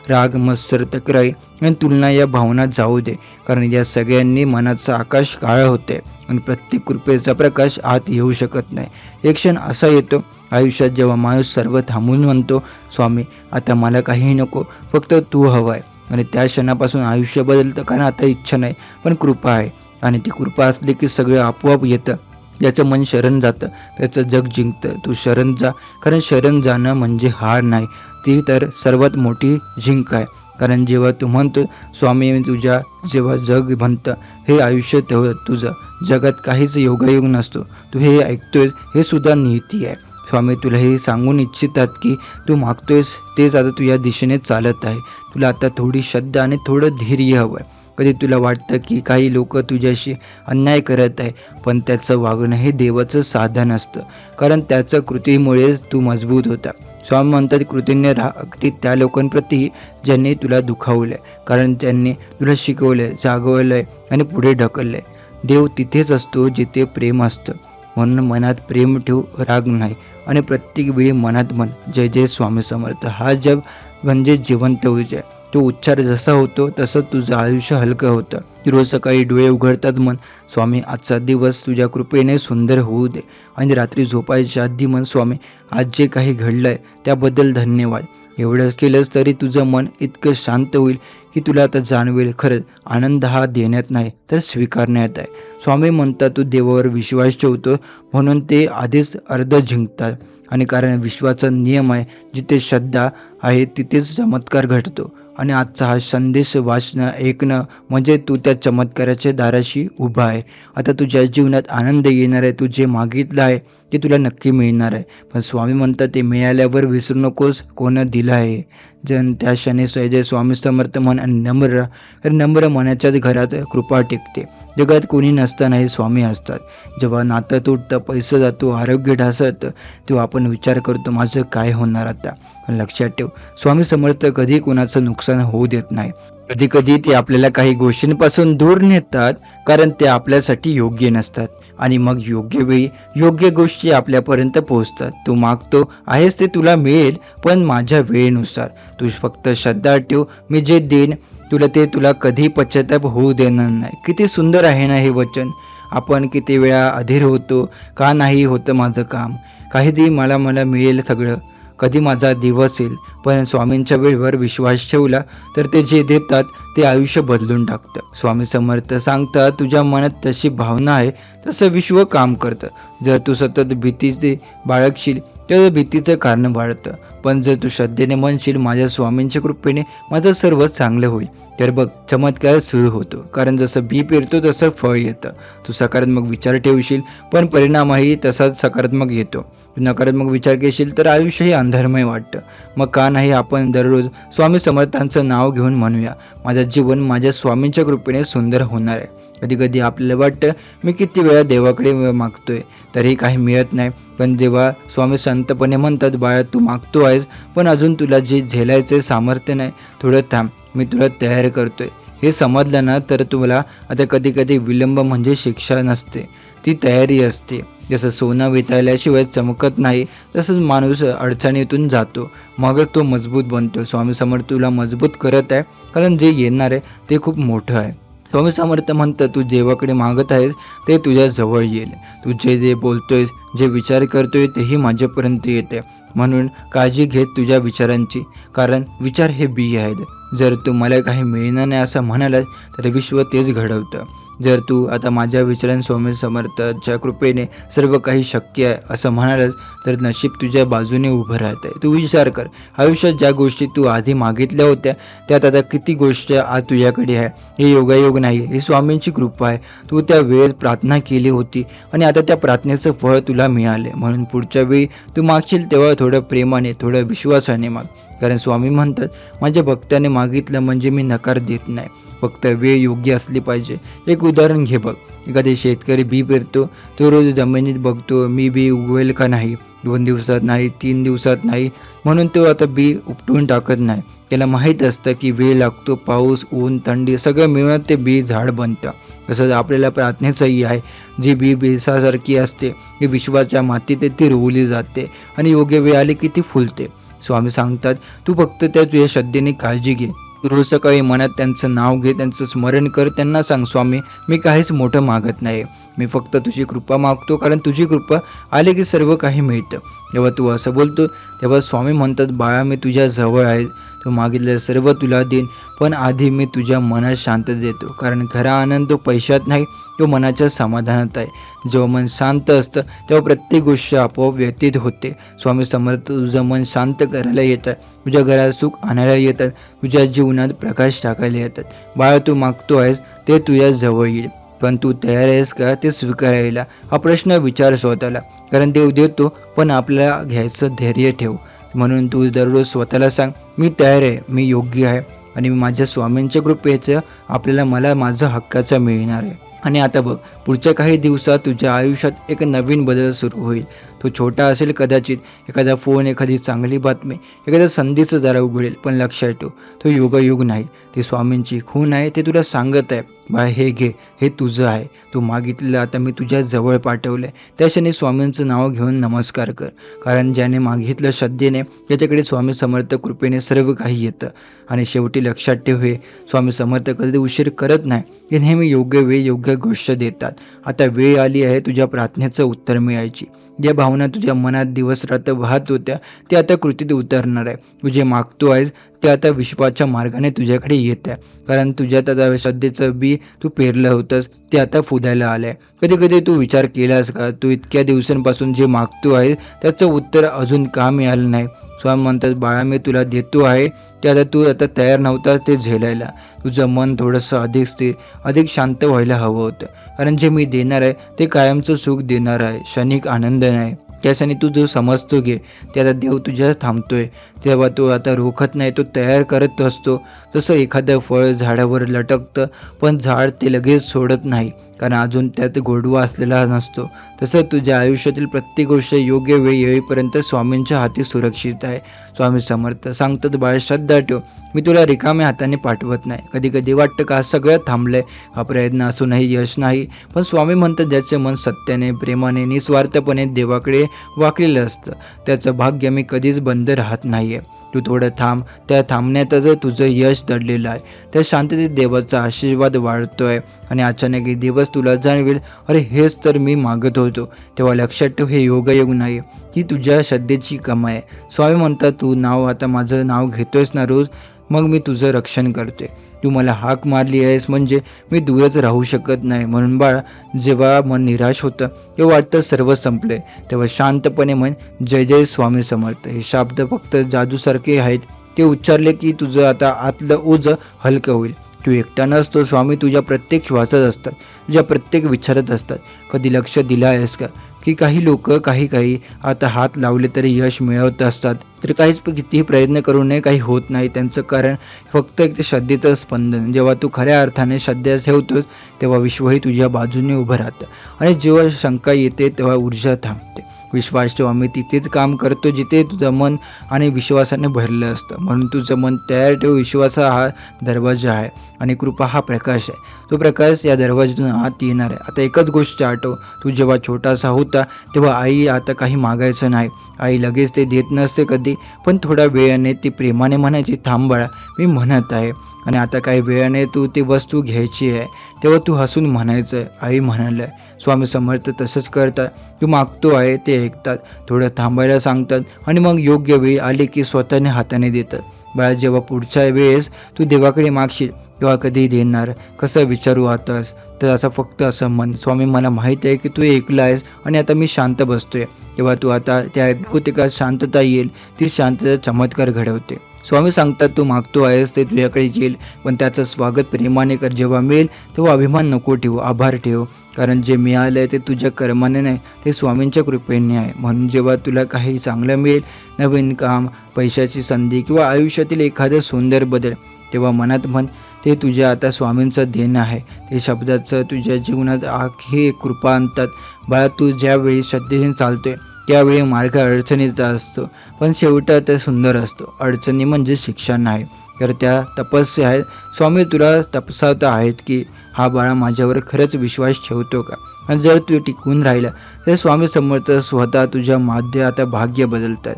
राग, मत्सर, तक्रारी आणि तुलना या भावना जाऊ दे, कारण या सगळ्यांनी मनाचं आकाश काळं होते आणि प्रत्येक कृपेचा प्रकाश आत येऊ शकत नाही. एक क्षण असा येतो आयुष्यात जेव्हा माणूस सर्व थांबून म्हणतो, स्वामी आता मला काही नको, फक्त तू हवा आहे. आणि त्या क्षणापासून आयुष्य बदलतं, कारण आता इच्छा नाही पण कृपा आहे. आणि ती कृपा असली की सगळं आपोआप येतं. ज्याचं मन शरण जातं त्याचं जग जिंकतं. तू शरण जा, कारण शरण जाणं म्हणजे हार नाही, ती तर सर्वात मोठी जिंक आहे. कारण जेव्हा तू म्हणतो, स्वामी मी तुझ्या, जेव्हा जग म्हणतं हे आयुष्य तुझं, जगात काहीच योगायोग नसतो. तू हे ऐकतोय हे सुद्धा नियती आहे. स्वामी तुला हे सांगून इच्छितात की तू मागतोयस तेच आता तू या दिशेने चालत आहे. तुला आता थोडी श्रद्धा आणि थोडं धैर्य हवं आहे. कधी तुला वाटतं की काही लोक तुझ्याशी अन्याय करत आहे, पण त्याचं वागणं हे देवाचं साधन असतं, कारण त्याच्या कृतीमुळे तू मजबूत होता. स्वामी म्हणतात, कृतीने राहा अगदी त्या लोकांप्रती ज्यांनी तुला दुखावलंय, कारण त्यांनी तुला शिकवलंय, जागवलंय आणि पुढे ढकललंय. देव तिथेच असतो जिथे प्रेम असतं. म्हणून मनात प्रेम ठेव, राग नाही. आणि प्रत्येक वेळी मनात म्हण, जय जय स्वामी समर्थ. हा जप म्हणजे जिवंत ऊर्जा आहे. तो उच्चार जसा होतो तसं तुझं आयुष्य हलकं होतं. रोज सकाळी डोळे उघडतात म्हण, स्वामी आजचा दिवस तुझ्या कृपेने सुंदर होऊ दे. आणि रात्री झोपायच्या आधी म्हण, स्वामी आज जे काही घडलंय त्याबद्दल धन्यवाद. एवढंच केलंस तरी तुझं मन इतकं शांत होईल की तुला आता जाणवेल, खरंच आनंद हा देण्यात नाही तर स्वीकारण्यात आहे. स्वामी म्हणतात, तू देवावर विश्वास ठेवतो म्हणून ते आधीच अर्ध जिंकतात. आणि कारण विश्वाचा नियम आहे, जिथे श्रद्धा आहे तिथेच चमत्कार घडतो. आणि आजचा हा संदेश वाचणं, ऐकणं म्हणजे तू त्या चमत्काराच्या दाराशी उभा आहे. आता तुझ्या जीवनात आनंद येणार आहे. तू जे मागितलं आहे ते तुला नक्की मिळणार आहे. पण स्वामी म्हणतात, ते मिळाल्यावर विसरू नकोस कोणं दिलं आहे. जन त्या क्षणी जय स्वामी समर्थ म्हण आणि नम्र राहा. कारण नम्र मनाच्याच घरात कृपा टिकते. जगात कोणी नसतानाही स्वामी असतात. जेव्हा नातं तुटतं, पैसा जातो, आरोग्य ढासळतं, तेव्हा आपण विचार करतो माझं काय होणार आता. पण लक्षात ठेव, स्वामी समर्थ कधी कोणाचं नुकसान होऊ देत नाही. कधी कधी ते आपल्याला काही गोष्टींपासून दूर नेतात, कारण ते आपल्यासाठी योग्य नसतात. आणि मग योग्य वेळी योग्य गोष्टी आपल्यापर्यंत पोहोचतात. तू मागतो आहेस ते तुला मिळेल, पण माझ्या वेळेनुसार. तू फक्त श्रद्धा ठेव, मी जे देईन तुला ते तुला कधी पश्चाताप होऊ देणार नाही. किती सुंदर आहे ना हे वचन. आपण किती वेळा अधीर होतो, का नाही होतं माझं काम, काही मला मला मिळेल सगळं, कधी माझा दिवस येईल. पण स्वामींच्या वेळेवर विश्वास ठेवला तर ते जे देतात ते आयुष्य बदलून टाकतं. स्वामी समर्थ सांगतात, तुझ्या मनात तशी भावना आहे तसं विश्व काम करतं. जर तू सतत भीतीचे बाळगशील तर भीतीचं कारण वाढतं, पण जर तू श्रद्धेने म्हणशील माझ्या स्वामींच्या कृपेने माझं सर्व चांगलं होईल, तर बघ चमत्कार सुरू होतो. कारण जसं बी पेरतो तसं फळ येतं. तू सकारात्मक विचार ठेवशील पण परिणामही तसाच सकारात्मक येतो. तू नकारात्मक विचार केशील तर आयुष्यही अंधारमय वाटतं. मग का नाही आपण दररोज स्वामी समर्थांचं नाव घेऊन म्हणूया, माझं जीवन माझ्या स्वामींच्या कृपेने सुंदर होणार आहे. कधी कधी आपल्याला वाटतं मी किती वेळा देवाकडे मागतोय तरीही काही मिळत नाही, पण जेव्हा स्वामी शांतपणे म्हणतात, बाळा तू मागतो आहेस पण अजून तुला जे झेलायचं सामर्थ्य नाही, थोडं थांब, मी तुला तयार करतोय, हे समजलं ना तर तुला आता कधी कधी विलंब म्हणजे शिक्षा नसते, ती तयारी असते. जसं सोनं वितळल्याशिवाय चमकत नाही तसंच माणूस अडचणीतून जातो मग तो मजबूत बनतो. स्वामी समर्थ तुला मजबूत करत आहे कारण जे येणार आहे ते खूप मोठं आहे. स्वामी समर्थ म्हणतं, तू देवाकडे मागत आहेस ते तुझ्या जवळ येईल. तू जे बोलतोयस, जे विचार करतोय तेही माझ्यापर्यंत येते. म्हणून काळजी घेत तुझ्या विचारांची, कारण विचार हे बी आहेत. जर तू मला काही मिळणार नाही असं म्हणालास तर विश्व तेच घडवतं. जर तू आता माझ्या विचारां स्वामी समर्थाच्या कृपेने सर्व काही शक्य आहे असं म्हणालच तर नशीब तुझ्या बाजूने उभं राहत आहे. तू विचार कर, आयुष्यात ज्या गोष्टी तू आधी मागितल्या होत्या त्यात आता किती गोष्ट आज तुझ्याकडे आहे. हे योगायोग नाही, ही स्वामींची कृपा आहे. तू त्या वेळेत प्रार्थना केली होती आणि आता त्या प्रार्थनेचं फळ तुला मिळाले. म्हणून पुढच्या वेळी तू मागशील तेव्हा थोडं प्रेमाने, थोडं विश्वासाने माग. कारण स्वामी म्हणतात, माझ्या भक्ताने मागितलं म्हणजे मी नकार देत नाही, फक्त वेळ योग्य असली पाहिजे. एक उदाहरण घे बघ, एखादे शेतकरी बी पेरतो, तो रोज जमिनीत बघतो मी बी उगवेल का नाही, 2 दिवसात नाही, 3 दिवसात नाही, म्हणून तो आता बी उपटून टाकत नाही. त्याला माहीत असतं की वेळ लागतो, पाऊस, ऊन, थंडी सगळं मिळून ते बी झाड बनतं. तसंच आपल्याला प्रार्थनेचंही आहे, जी बी बेसासारखी असते ही विश्वाच्या मातीत ती रोवली जाते आणि योग्य वेळ आली की ती फुलते. स्वामी सांगतात, तू फक्त त्या तुझ्या श्रद्धेने काळजी घे. रोज सकाळी मनात त्यांचं नाव घे, त्यांचं स्मरण कर, त्यांना सांग, स्वामी मी काहीच मोठं मागत नाही, मी फक्त तुझी कृपा मागतो, कारण तुझी कृपा आली की सर्व काही मिळतं. जेव्हा तू असं बोलतो तेव्हा स्वामी म्हणतात, बाळा मी तुझ्या जवळ आहे, तू मागितलं सर्व तुला देईन, पण आधी मी तुझ्या मनात शांत देतो. कारण खरा आनंद तो पैशात नाही, तो मनाच्या समाधानात आहे. जेव्हा मन शांत असतं तेव्हा प्रत्येक गोष्ट आपोआप व्यतीत होते. स्वामी समर्थ तुझं मन शांत करायला येतात, तुझ्या घरात सुख आणायला येतात, तुझ्या जीवनात प्रकाश टाकायला येतात. बाळा तू मागतो आहेस ते तुझ्या जवळ येईल, पण तू तयार आहेस का ते स्वीकारायला? हा प्रश्न विचार स्वतःला, कारण देव देतो पण आपल्याला घ्यायचं धैर्य ठेव. म्हणून तू दररोज स्वतःला सांग, मी तयार आहे, मी योग्य आहे आणि माझ्या स्वामींच्या कृपेचं आपल्याला मला माझं हक्काचं मिळणार आहे. आणि आता बघ, पुढच्या काही दिवसात तुझ्या आयुष्यात एक नवीन बदल सुरू होईल. तो छोटा असेल कदाचित, एखादा फोन, एखादी चांगली बातमी, एखाद्या संधीचं दार उघडेल, पण लक्षात ठेव तो योगायोग नाही, ती स्वामींची खूण आहे. ते तुला सांगत आहे, बाय हे घे, हे तुझं आहे, तू मागितलेलं आता मी तुझ्या जवळ पाठवलं आहे. त्या क्षणी स्वामींचं नाव घेऊन नमस्कार कर, कारण ज्याने मागितलं श्रद्धेने त्याच्याकडे स्वामी समर्थ कृपेने सर्व काही येतं. आणि शेवटी लक्षात ठेव, हे स्वामी समर्थ कधी उशीर करत नाही, हे नेहमी योग्य वेळ योग्य गोष्ट देतात. आता वेळ आली आहे तुझ्या प्रार्थनेचं उत्तर मिळायची. ज्या भावना तुझ्या मनात दिवस रात्र वाहत होत्या ते आता कृतीत उतरणार आहे. तू जे मागतो आहेस ते आता विश्वाच्या मार्गाने तुझ्याकडे येत आहे, कारण तुझ्यात आता श्रद्धेचं बी तू पेरलं होतंस ते आता फुलायला आलं आहे. कधी कधी तू विचार केलास का, तू इतक्या दिवसांपासून जे मागतो आहे त्याचं उत्तर अजून का मिळालं नाही? स्वामी म्हणतात, बाळा मी तुला देतो आहे ते आता तू तयार नव्हता ते झेलायला. तुझं मन थोडंसं अधिक स्थिर, अधिक शांत व्हायला हवं होतं, कारण जे मी देणार आहे ते कायमचं सुख देणार आहे, क्षणिक आनंद नाही. त्यासाठी तू जो समजतो घे, ते आता देव तुझ्या थांबतोय, तेव्हा तो आता रोखत नाही, तो तयार करत असतो. जसं एखादं फळ झाडावर लटकतं पण झाड ते लगेच सोडत नाही, कारण अजून त्यात गोडवा असलेला नसतो. तसं तुझ्या आयुष्यातील प्रत्येक गोष्ट योग्य वेळ येईपर्यंत स्वामींच्या हाती सुरक्षित आहे. स्वामी समर्थ सांगतात, बाळ श्रद्धा ठेव, मी तुला रिकाम्या हाताने पाठवत नाही. कधी कधी वाटतं का सगळं थांबलंय, हा प्रयत्न असूनही यश नाही, पण स्वामी म्हणतात, ज्याचे मन सत्याने, प्रेमाने, निस्वार्थपणे देवाकडे वाकलेलं असतं त्याचं भाग्य मी कधीच बंद राहत नाहीये. तू थोडं थांब. त्या थांबण्यातच तुझं यश दडलेलं आहे. त्या शांततेत देवाचा आशीर्वाद वाढतोय आणि अचानक एक दिवस तुला जाणवेल, अरे हेच तर मी मागत होतो. तेव्हा लक्षात ठेव, हे योगायोग नाही, ही तुझ्या श्रद्धेची कमाई आहे. स्वामी म्हणतात, तू आता माझं नाव घेतोयस ना रोज, मग मी तुझं रक्षण करतोय. तू मला हाक मारली आहेस म्हणजे मी दूरच राहू शकत नाही. म्हणून बाळा, जेव्हा मन निराश होतं, तेव्हा वाटतं सर्व संपले, तेव्हा शांतपणे म्हण, जय जय स्वामी समर्थ. हे शब्द फक्त जादूसारखे आहेत. ते उच्चारले की तुझं आता आतलं ओझं हलकं होईल. तू एकटा नसतो. स्वामी तुझ्या प्रत्येक श्वासात असतात, तुझ्या प्रत्येक विचारात असतात. कधी लक्ष दिलं आहेस का की काही लोक काही आता हात लावले तरी यश मिळवत असतात, तर कितीही प्रयत्न करू नये काही होत नाही. त्यांचं कारण फक्त एक ते श्रद्धेचं स्पंदन. जेव्हा तू खऱ्या अर्थाने श्रद्धा ठेवतोस, तेव्हा विश्वही तुझ्या बाजूने उभं राहतं. आणि जेव्हा शंका येते तेव्हा ऊर्जा थांबते. विश्वास ठेव, आम्ही तिथेच काम करतो जिथे तुझं मन आणि विश्वासाने भरलं असतं. म्हणून तुझं मन तयार ठेव. विश्वासा हा दरवाजा आहे आणि कृपा हा प्रकाश आहे. तो प्रकाश या दरवाजातून आत येणार आहे. आता एकच गोष्ट आठव, तू जेव्हा छोटासा होता तेव्हा आई आता काही मागायचं नाही. आई लगेच ते देत नसते कधी, पण थोड्या वेळाने ती प्रेमाने म्हणायची, थांब बाळा, मी म्हणत आहे. आणि आता काही वेळाने तू ती वस्तू घ्यायची आहे, तेव्हा तू हसून म्हणायचं, आई म्हणालं. स्वामी समर्थ तसंच करतात. तू मागतो आहे ते ऐकतात, थोडं थांबायला सांगतात आणि मग योग्य वेळ आली की स्वतःने हाताने देतात. बाळा, जेव्हा पुढच्या वेळेस तू देवाकडे मागशील तेव्हा कधी देणार कसं विचारू आतास, तर असं फक्त असं म्हण, स्वामी मला माहीत आहे की तू ऐकलं आहेस आणि आता मी शांत बसतोय. तेव्हा तू आता त्या अद्भुतिका शांतता येईल, ती शांतता चमत्कार घडवते. स्वामी सांगतात, तू मागतो आहेस ते तुझ्याकडे येईल, पण त्याचं स्वागत प्रेमाने कर. जेव्हा मिळेल तेव्हा अभिमान नको ठेवू, आभार ठेव. कारण जे मिळालं आहे ते तुझ्या कर्माने नाही, ते स्वामींच्या कृपेने आहे. म्हणून जेव्हा तुला काही चांगलं मिळेल, नवीन काम, पैशाची संधी किंवा आयुष्यातील एखादं सुंदर बदल, तेव्हा मनात म्हण, ते तुझ्या आता स्वामींचं देणं आहे. ते शब्दाचं तुझ्या जीवनात ही कृपा आणतात. बाळा, तू ज्यावेळी श्रद्धेने चालतोय त्यावेळी मार्ग अडचणीचा असतो, पण शेवटी ते सुंदर असतो. अडचणी म्हणजे शिक्षा नाही, तर त्या तपस्या आहेत. स्वामी तुला तपासत आहेत की हा बाळा माझ्यावर खरंच विश्वास ठेवतो का. आणि जर तू टिकून राहिला तर स्वामी समर्थ स्वतः तुझ्या माध्यम आता भाग्य बदलतात.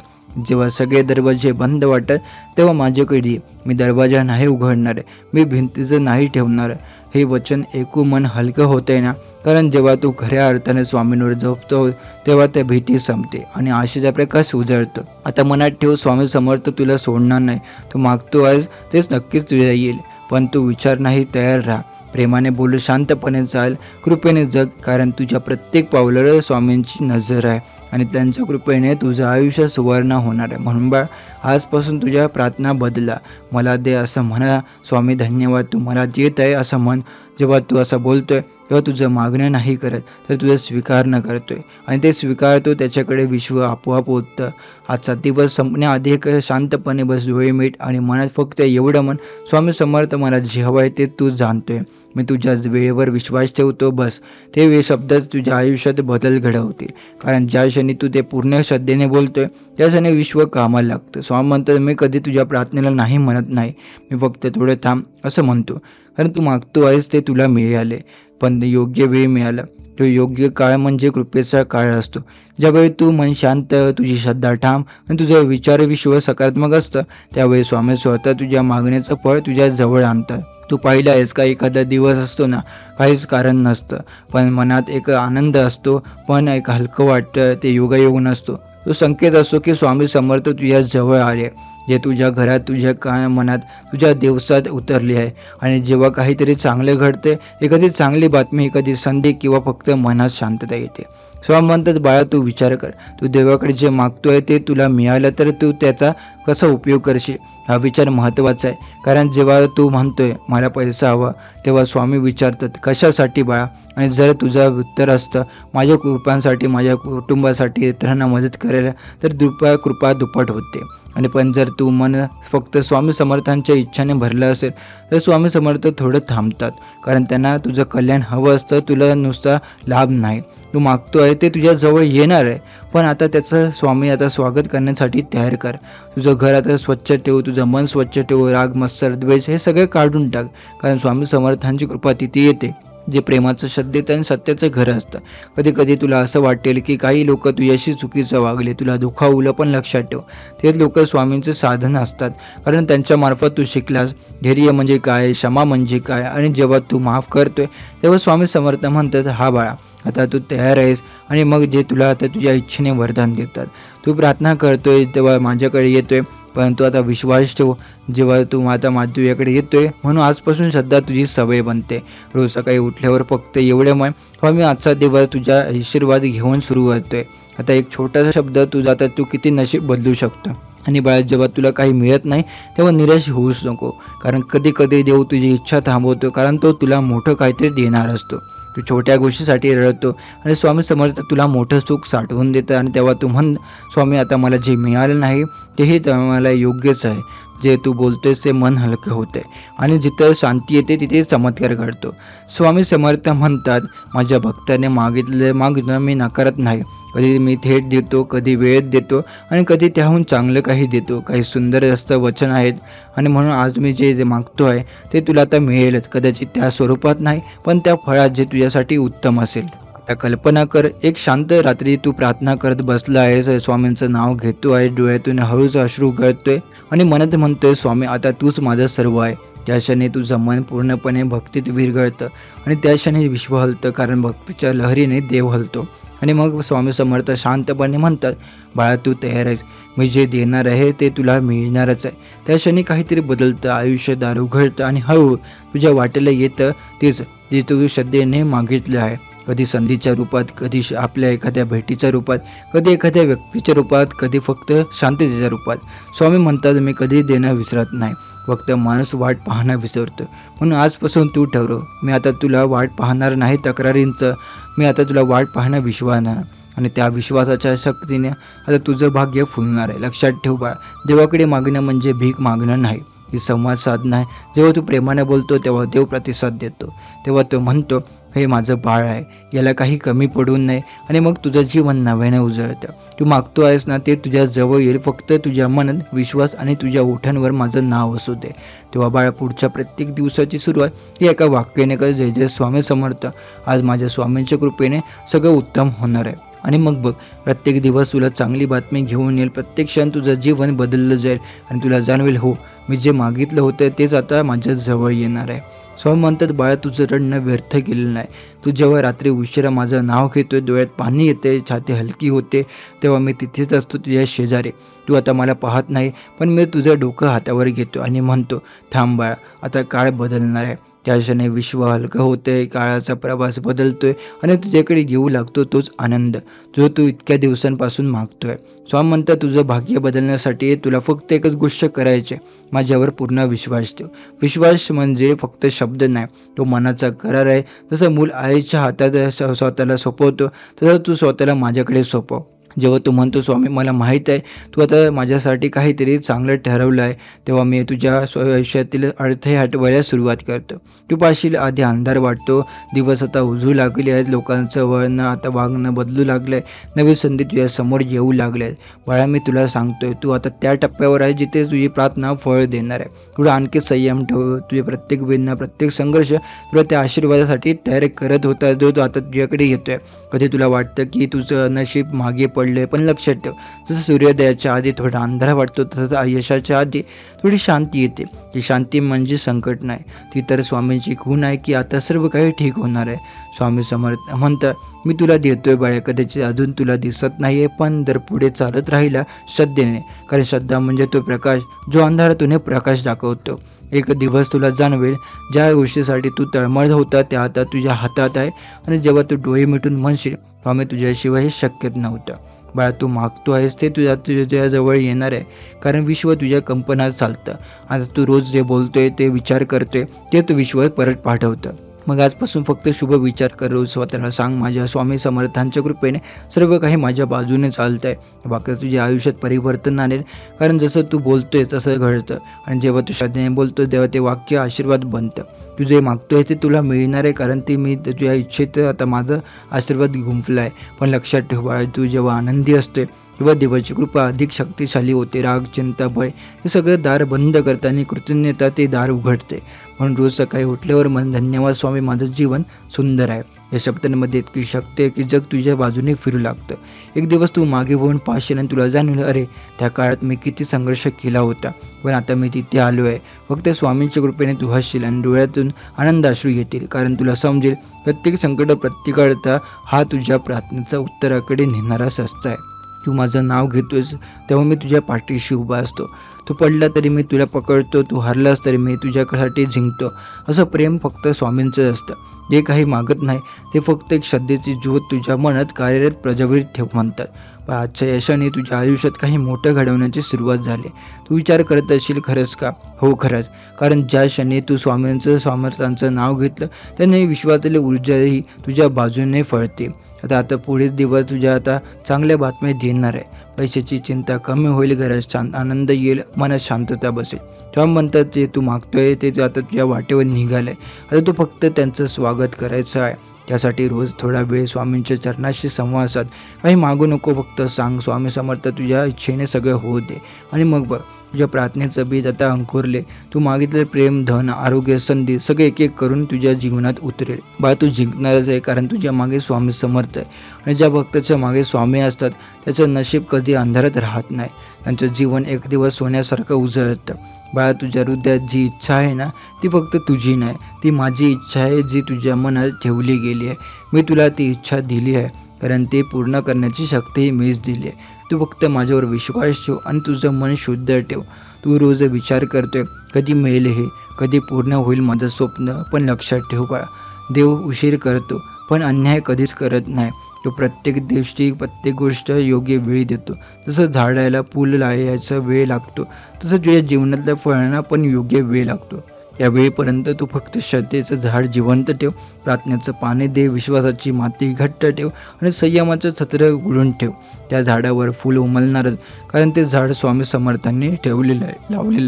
जेव्हा सगळे दरवाजे बंद वाटतात तेव्हा माझ्याकडे ये. मी दरवाजा नाही उघडणार, मी भिंतीचं नाही ठेवणार. हे वचन ऐकून मन हलकं होतंय ना. कारण जेव्हा तू खऱ्या अर्थाने स्वामींवर झोपतो तेव्हा त्या भीती संपते आणि आशेचा प्रकाश उजळतो. आता मनात ठेव, स्वामी समर्थ तुला सोडणार नाही. तू मागतो आहेस तेच नक्कीच तुझ्या येईल, पण तू विचार नाही, तयार राहा. प्रेमाने बोलू, शांतपणे चाल, कृपेने जग. कारण तुझ्या प्रत्येक पावलावर स्वामींची नजर आहे आणि त्यांच्या कृपेने तुझं आयुष्य सुवर्ण होणार आहे. म्हणून बाळ, आजपासून तुझ्या प्रार्थना बदला. मला दे असं म्हणा, स्वामी धन्यवाद तू मला देत आहे असं म्हण. जेव्हा तू असं बोलतोय तेव्हा तुझं मागणं नाही करत, तर तुझं स्वीकारणं करतोय आणि ते स्वीकारतो त्याच्याकडे विश्व आपोआप होतं. आजचा दिवस संपण्याआधी एक शांतपणे बस, डोळे मीट आणि मनात फक्त एवढं म्हण, स्वामी समर्थ मला जे हवं आहे ते तू जाणतोय, मी तुझ्या वेळेवर विश्वास ठेवतो. बस ते वे शब्दच तुझ्या आयुष्यात बदल घडवतील. कारण ज्या क्षणी तू ते पूर्ण श्रद्धेने बोलतोय त्या क्षणी विश्व कामाला लागतं. स्वामी म्हणतात, मी कधी तुझ्या प्रार्थनेला नाही म्हणत नाही, मी फक्त थोडं थांब असं म्हणतो. कारण तू मागतो आहेस ते तुला मिळाले, पण योग्य वेळ मिळाला. तो योग्य काळ म्हणजे कृपेचा काळ असतो. ज्यावेळी तू मन शांत, तुझी श्रद्धा ठाम आणि तुझं विचार विश्व सकारात्मक असतं, त्यावेळी स्वामी स्वतः तुझ्या मागण्याचं फळ तुझ्या जवळ आणतात. तू पाहिलं आहेस का, एखादा दिवस असतो ना, काहीच कारण नसतं, पण मनात एक आनंद असतो, पण एक हलकं वाटतं, ते योगायोग नसतो. तो संकेत असतो की स्वामी समर्थ तुझ्या जवळ आले, जे तुझ्या घरात, तुझ्या काय मनात, तुझ्या दिवसात उतरले आहे. आणि जेव्हा काहीतरी चांगले घडते, एखादी चांगली बातमी, एखादी संधी किंवा फक्त मनात शांतता येते, स्वामी म्हणतात, बाळा तू विचार कर, तू देवाकडे जे मागतोय ते तुला मिळालं तर तू त्याचा कसा उपयोग करशील, हा विचार महत्त्वाचा आहे. कारण जेव्हा तू म्हणतोय मला पैसा हवा, तेव्हा स्वामी विचारतात कशासाठी बाळा. आणि जर तुझं उत्तर असतं माझ्या कृपांसाठी, माझ्या कुटुंबासाठी, इतरांना मदत करायला, तर कृपा दुप्पट होते. आणि पण जर तू मन फक्त स्वामी समर्थांच्या इच्छाने भरलं असेल तर स्वामी समर्थ थोडं थांबतात. कारण त्यांना तुझं कल्याण हवं असतं, तुला नुसता लाभ नाही. तू मागतो आहे ते तुझ्या जवळ येणार आहे, पण आता त्याचं स्वामी आता स्वागत करण्यासाठी तयार कर. तुझं घर आता स्वच्छ ठेव, तुझं मन स्वच्छ ठेव, राग, मत्सर, द्वेष हे सगळे काढून टाक. कारण स्वामी समर्थांची कृपा तिथे येते जे प्रेमाचं, श्रद्धेचं आणि सत्याचं घर असतं. कधी कधी तुला असं वाटेल की काही लोक तुझ्याशी चुकीचं वागले, तुला दुखावलं, पण लक्षात ठेव तेच लोक स्वामींचे साधन असतात. कारण त्यांच्या मार्फत तू शिकलास धैर्य म्हणजे काय, क्षमा म्हणजे काय, आणि जेव्हा तू माफ करतोय तेव्हा स्वामी समर्थ म्हणतात, हा बाळा आता तू तयार आहेस. आणि मग जे तुला आता तुझ्या इच्छेने वरदान देतात. तू प्रार्थना करतोय तेव्हा माझ्याकडे येतोय, परंतु आता विश्वास ठेव, जेव्हा तू आता तुझ्याकडे येतोय म्हणून आजपासून सध्या तुझी सवय बनते. रोज सकाळी उठल्यावर फक्त एवढे म्हण, हो मी आजचा दिवस तुझ्या आशीर्वाद घेऊन सुरू करतोय. आता एक छोटासा शब्द तुझा आता तू किती नशीब बदलू शकतो. आणि बाळा जेव्हा तुला काही मिळत नाही तेव्हा निराश होऊच नको, कारण कधी कधी देव तुझी इच्छा थांबवतो, कारण तो तुला मोठं काहीतरी देणार असतो. तू छोट्या गोष्टीसाठी रडतो आणि स्वामी समर्थ तुला मोठं सुख साठवून देतं. आणि तेव्हा तू म्हण, स्वामी आता मला जे मिळालं नाही तेही मला योग्यच आहे. जे तू बोलतोयस ते मन हलकं होते आणि जिथं शांती येते तिथे चमत्कार घडतो. स्वामी समर्थ म्हणतात, माझ्या भक्ताने मागणं मी नाकारत नाही. कधी मी थेट देतो, कधी वेळेत देतो आणि कधी त्याहून चांगलं काही देतो. काही सुंदर असतं वचन आहेत आणि म्हणून आज मी जे मागतो आहे ते तुला आता मिळेलच. कदाचित त्या स्वरूपात नाही, पण त्या फळात जे तुझ्यासाठी उत्तम असेल. आता कल्पना कर, एक शांत रात्री तू प्रार्थना करत बसला आहेस, स्वामींचं नाव घेतो आहे, डोळ्यातून हळूच अश्रू गळतोय आणि मनात म्हणतोय, स्वामी आता तूच माझं सर्व आहे. त्या क्षणी तुझं मन पूर्णपणे भक्तीत विरघळतं आणि त्या क्षणी विश्व हलतं, कारण भक्तीच्या लहरीने देव हलतो. आणि मग स्वामी समर्थ शांतपणे म्हणतात, बाळा तू तयार आहेस, मी जे देणार आहे ते तुला मिळणारच आहे. त्या क्षणी काहीतरी बदलतं, आयुष्य दार उघडतं आणि हळू तुझ्या वाटेला येतं तेच जे तू श्रद्धेने मागितलं आहे. कधी संधीच्या रूपात, कधी आपल्या एखाद्या भेटीच्या रूपात, कधी एखाद्या व्यक्तीच्या रूपात, कधी फक्त शांततेच्या रूपात. स्वामी म्हणतात, मी कधी देणं विसरत नाही, फक्त माणूस वाट पाहणं विसरतो. म्हणून आजपासून तू ठरव, मी आता तुला वाट पाहणार नाही तक्रारींचं, मी आता तुला वाट पाहणं विश्वासानं. आणि त्या विश्वासाच्या शक्तीने आता तुझं भाग्य फुलणार आहे. लक्षात ठेव बाळा, देवाकडे मागणं म्हणजे भीक मागणं नाही, ही संवाद साधणं आहे. जेव्हा तू प्रेमाने बोलतो तेव्हा देव प्रतिसाद देतो. तेव्हा तो म्हणतो, हे माझं बाळ आहे, याला काही कमी पडून नाही. आणि मग तुझं जीवन नव्याने उजळतं. तू मागतो आहेस ना ते तुझ्या जवळ येईल, फक्त तुझ्या मनात विश्वास आणि तुझ्या ओठांवर माझं नाव असू दे. तेव्हा बाळा पुढच्या प्रत्येक दिवसाची सुरुवात ही एका वाक्याने कर, जय जय स्वामी समर्थ, आज माझ्या स्वामींच्या कृपेने सगळं उत्तम होणार आहे. आणि मग बघ, प्रत्येक दिवस तुला चांगली बातमी घेऊन येईल, प्रत्येक क्षण तुझं जीवन बदललं जाईल आणि तुला जाणवेल, हो मी जे मागितलं होतं तेच आता माझ्या जवळ येणार आहे. स्वामी म्हणतात, बाळा तुझं रडणं व्यर्थ केलेलं नाही. तू जेव्हा रात्री उशिरा माझं नाव घेतोय, डोळ्यात पाणी येते, छाती हलकी होते, तेव्हा मी तिथेच असतो तुझ्या शेजारी. तू आता मला पाहत नाही, पण मी तुझं डोकं हातावर घेतो आणि म्हणतो, थांब बाळा, आता काळ बदलणार आहे. त्या क्षणी विश्व हलकं होतंय, काळाचा प्रवास बदलतोय आणि तुझ्याकडे येऊ लागतो तोच आनंद, जो तू इतक्या दिवसांपासून मागतोय. स्वामी म्हणतात, तुझं भाग्य बदलण्यासाठी तुला फक्त एकच गोष्ट करायची, माझ्यावर पूर्ण विश्वास ठेव. विश्वास म्हणजे फक्त शब्द नाही, तो मनाचा करार आहे. जसं मूल आईच्या हातात स्वतःला सोपवतो तसं तू स्वतःला माझ्याकडे सोपव. जेव्हा तू म्हणतो, स्वामी मला माहीत आहे तू आता माझ्यासाठी काहीतरी चांगलं ठरवलं आहे, तेव्हा मी तुझ्या आयुष्यातील अडथळे हटवायला सुरुवात करतो. तू पाशील आधी अंधार वाटतो, दिवस आता उजू लागले आहेत, लोकांचं वळणं आता वागणं बदलू लागलं आहे, नवी संधी तुझ्या समोर येऊ लागल्या आहेत. बाळा मी तुला सांगतोय, तू आता त्या टप्प्यावर आहे जिथे तुझी प्रार्थना फळ देणार आहे. तुला आणखी संयम ठेव, तुझे प्रत्येक वेदना, प्रत्येक संघर्ष तुला त्या आशीर्वादासाठी तयार करत होता, जो तो आता तुझ्याकडे येतोय. कधी तुला वाटतं की तुझं नशीब मागे पडले, पण लक्षात ठेव, जसं सूर्योदयाच्या आधी थोडा अंधार वाटतो तसंच यशाच्या आधी थोडी शांती येते. ती शांती म्हणजे संकट नाही, ती तर स्वामींची खूण आहे की आता सर्व काही ठीक होणार आहे. स्वामी समर्थ म्हणतात, मी तुला देतोय बाळा, कदाचित अजून तुला दिसत नाही आहे, पण जर पुढे चालत राहिला श्रद्धेने, कारण श्रद्धा म्हणजे तो प्रकाश जो अंधारातून प्रकाश दाखवतो. एक दिवस तुला जाणवेल, ज्या गोष्टीसाठी तू तळमळ होता त्या आता तुझ्या हातात आहे. आणि जेव्हा तू डोळे मिटून म्हणशील, स्वामी तुझ्याशिवाय हे शक्यच नव्हतं. बाळा तू मागतो आहेस ते तुझ्याजवळ येणार आहे, कारण विश्व तुझ्या कंपनात चालतं. आता तू रोज जे बोलतोय, ते विचार करतोय, ते तू विश्व परत पाठवतं. मग आजपासून फक्त शुभ विचार कर, रोज स्वतःला सांग, माझ्या स्वामी समर्थांच्या कृपेने सर्व काही माझ्या बाजूने चालतं आहे. बाकी तुझ्या आयुष्यात परिवर्तन आणेल, कारण जसं तू बोलतोय तसं घडतं. आणि जेव्हा तू श्रद्धेने बोलतो तेव्हा ते वाक्य आशीर्वाद बनतं. तू जे मागतोय ते तुला मिळणार आहे, कारण ते मी तुझ्या इच्छेत आता माझं आशीर्वाद गुंफला आहे. पण लक्षात ठेव बाळा, तू जेव्हा आनंदी असतोय तेव्हा देवाची कृपा अधिक शक्तिशाली होते. राग, चिंता, भय हे सगळं दार बंद करताना कृतज्ञता ते दार उघडते. म्हणून रोज सकाळी उठल्यावर मन धन्यवाद स्वामी, माझं जीवन सुंदर आहे या शब्दांमध्ये इतकी शक्ती आहे की जग तुझ्या बाजूने फिरू लागतं. एक दिवस तू मागे वळून पाहशील आणि तुला जाणवलं, अरे त्या काळात मी किती संघर्ष केला होता, पण आता मी तिथे आलो आहे. फक्त स्वामींच्या कृपेने तू हसशील आणि डोळ्यातून आनंदाश्रू येतील. कारण तुला समजेल प्रत्येक संकट प्रतिकारता हा तुझ्या प्रार्थनेचा उत्तराकडे नेणारा रस्ता आहे. तू माझं नाव घेतोस तेव्हा मी तुझ्या पाठीशी उभा असतो. तू पडला तरी मी तुला पकडतो, तू हारलास तरी मी तुझ्यासाठी जिंकतो. असं प्रेम फक्त स्वामींचं असतं. जे काही मागत नाही ते फक्त एक श्रद्धेची ज्योत तुझ्या मनात कार्यरत प्रज्वलित ठेव म्हणतात. पण आजच्या यशाने तुझ्या आयुष्यात काही मोठं घडवण्याची सुरुवात झाली. तू विचार करत असशील, खरंच का? हो, खरंच. कारण ज्या क्षणी तू स्वामींचं समर्थांचं नाव घेतलं त्याने विश्वातली ऊर्जाही तुझ्या बाजूने फळते. आता पुढे दिवस तुझ्या आता चांगल्या बातम्या देणार आहे. पैशाची चिंता कमी होईल, घरात आनंद येईल, मनात शांतता बसेल. तेव्हा म्हणतात ते तू मागतोय ते आता तुझ्या वाटेवर निघालंय. आता तू फक्त त्यांचं स्वागत करायचं आहे. त्यासाठी रोज थोडा वेळ स्वामींच्या चरणाशी संवाद साध. काही मागू नको, फक्त सांग, स्वामी समर्थ तुझ्या इच्छेने सगळं होऊ दे. आणि मग बघ तुझ्या प्रार्थनेचं बीज आता अंकुरले. तू मागितले प्रेम, धन, आरोग्य, संधी सगळे एक एक करून तुझ्या जीवनात उतरेल. बा तू जिंकणारच आहे, कारण तुझ्या मागे स्वामी समर्थ आहे. आणि ज्या भक्ताच्या मागे स्वामी असतात त्याचं नशीब कधी अंधारात राहत नाही. त्यांचं जीवन एक दिवस सोन्यासारखं उजळतं. बाळा, तुझ्या हृदयात जी इच्छा आहे ना ती फक्त तुझी नाही, ती माझी इच्छा आहे जी तुझ्या मनात ठेवली गेली आहे. मी तुला ती इच्छा दिली आहे, कारण ते पूर्ण करण्याची शक्ती मीच दिली आहे. तू फक्त माझ्यावर विश्वास ठेव आणि तुझं मन शुद्ध ठेव. तू रोज विचार करतोय कधी मिळेल हे, कधी पूर्ण होईल माझं स्वप्न. पण लक्षात ठेव बाळा, देव उशीर करतो पण अन्याय कधीच करत नाही. तो प्रत्येक गोष्ट योग्य वेळी देतो. जसं झाडाला फूल लावायचा वेळ लागतो तसं तुझ्या जीवनातल्या फळांना पण योग्य वेळ लागतो. या वेळेपर्यंत तू फक्त श्रद्धेचं झाड जिवंत ठेव, प्रार्थनेचं पाणी दे, विश्वासाची माती घट्ट ठेव आणि संयमाचं छत्र उघडून ठेव. त्या झाडावर फूल उमलणारच, कारण ते झाड स्वामी समर्थांनी लावलेलं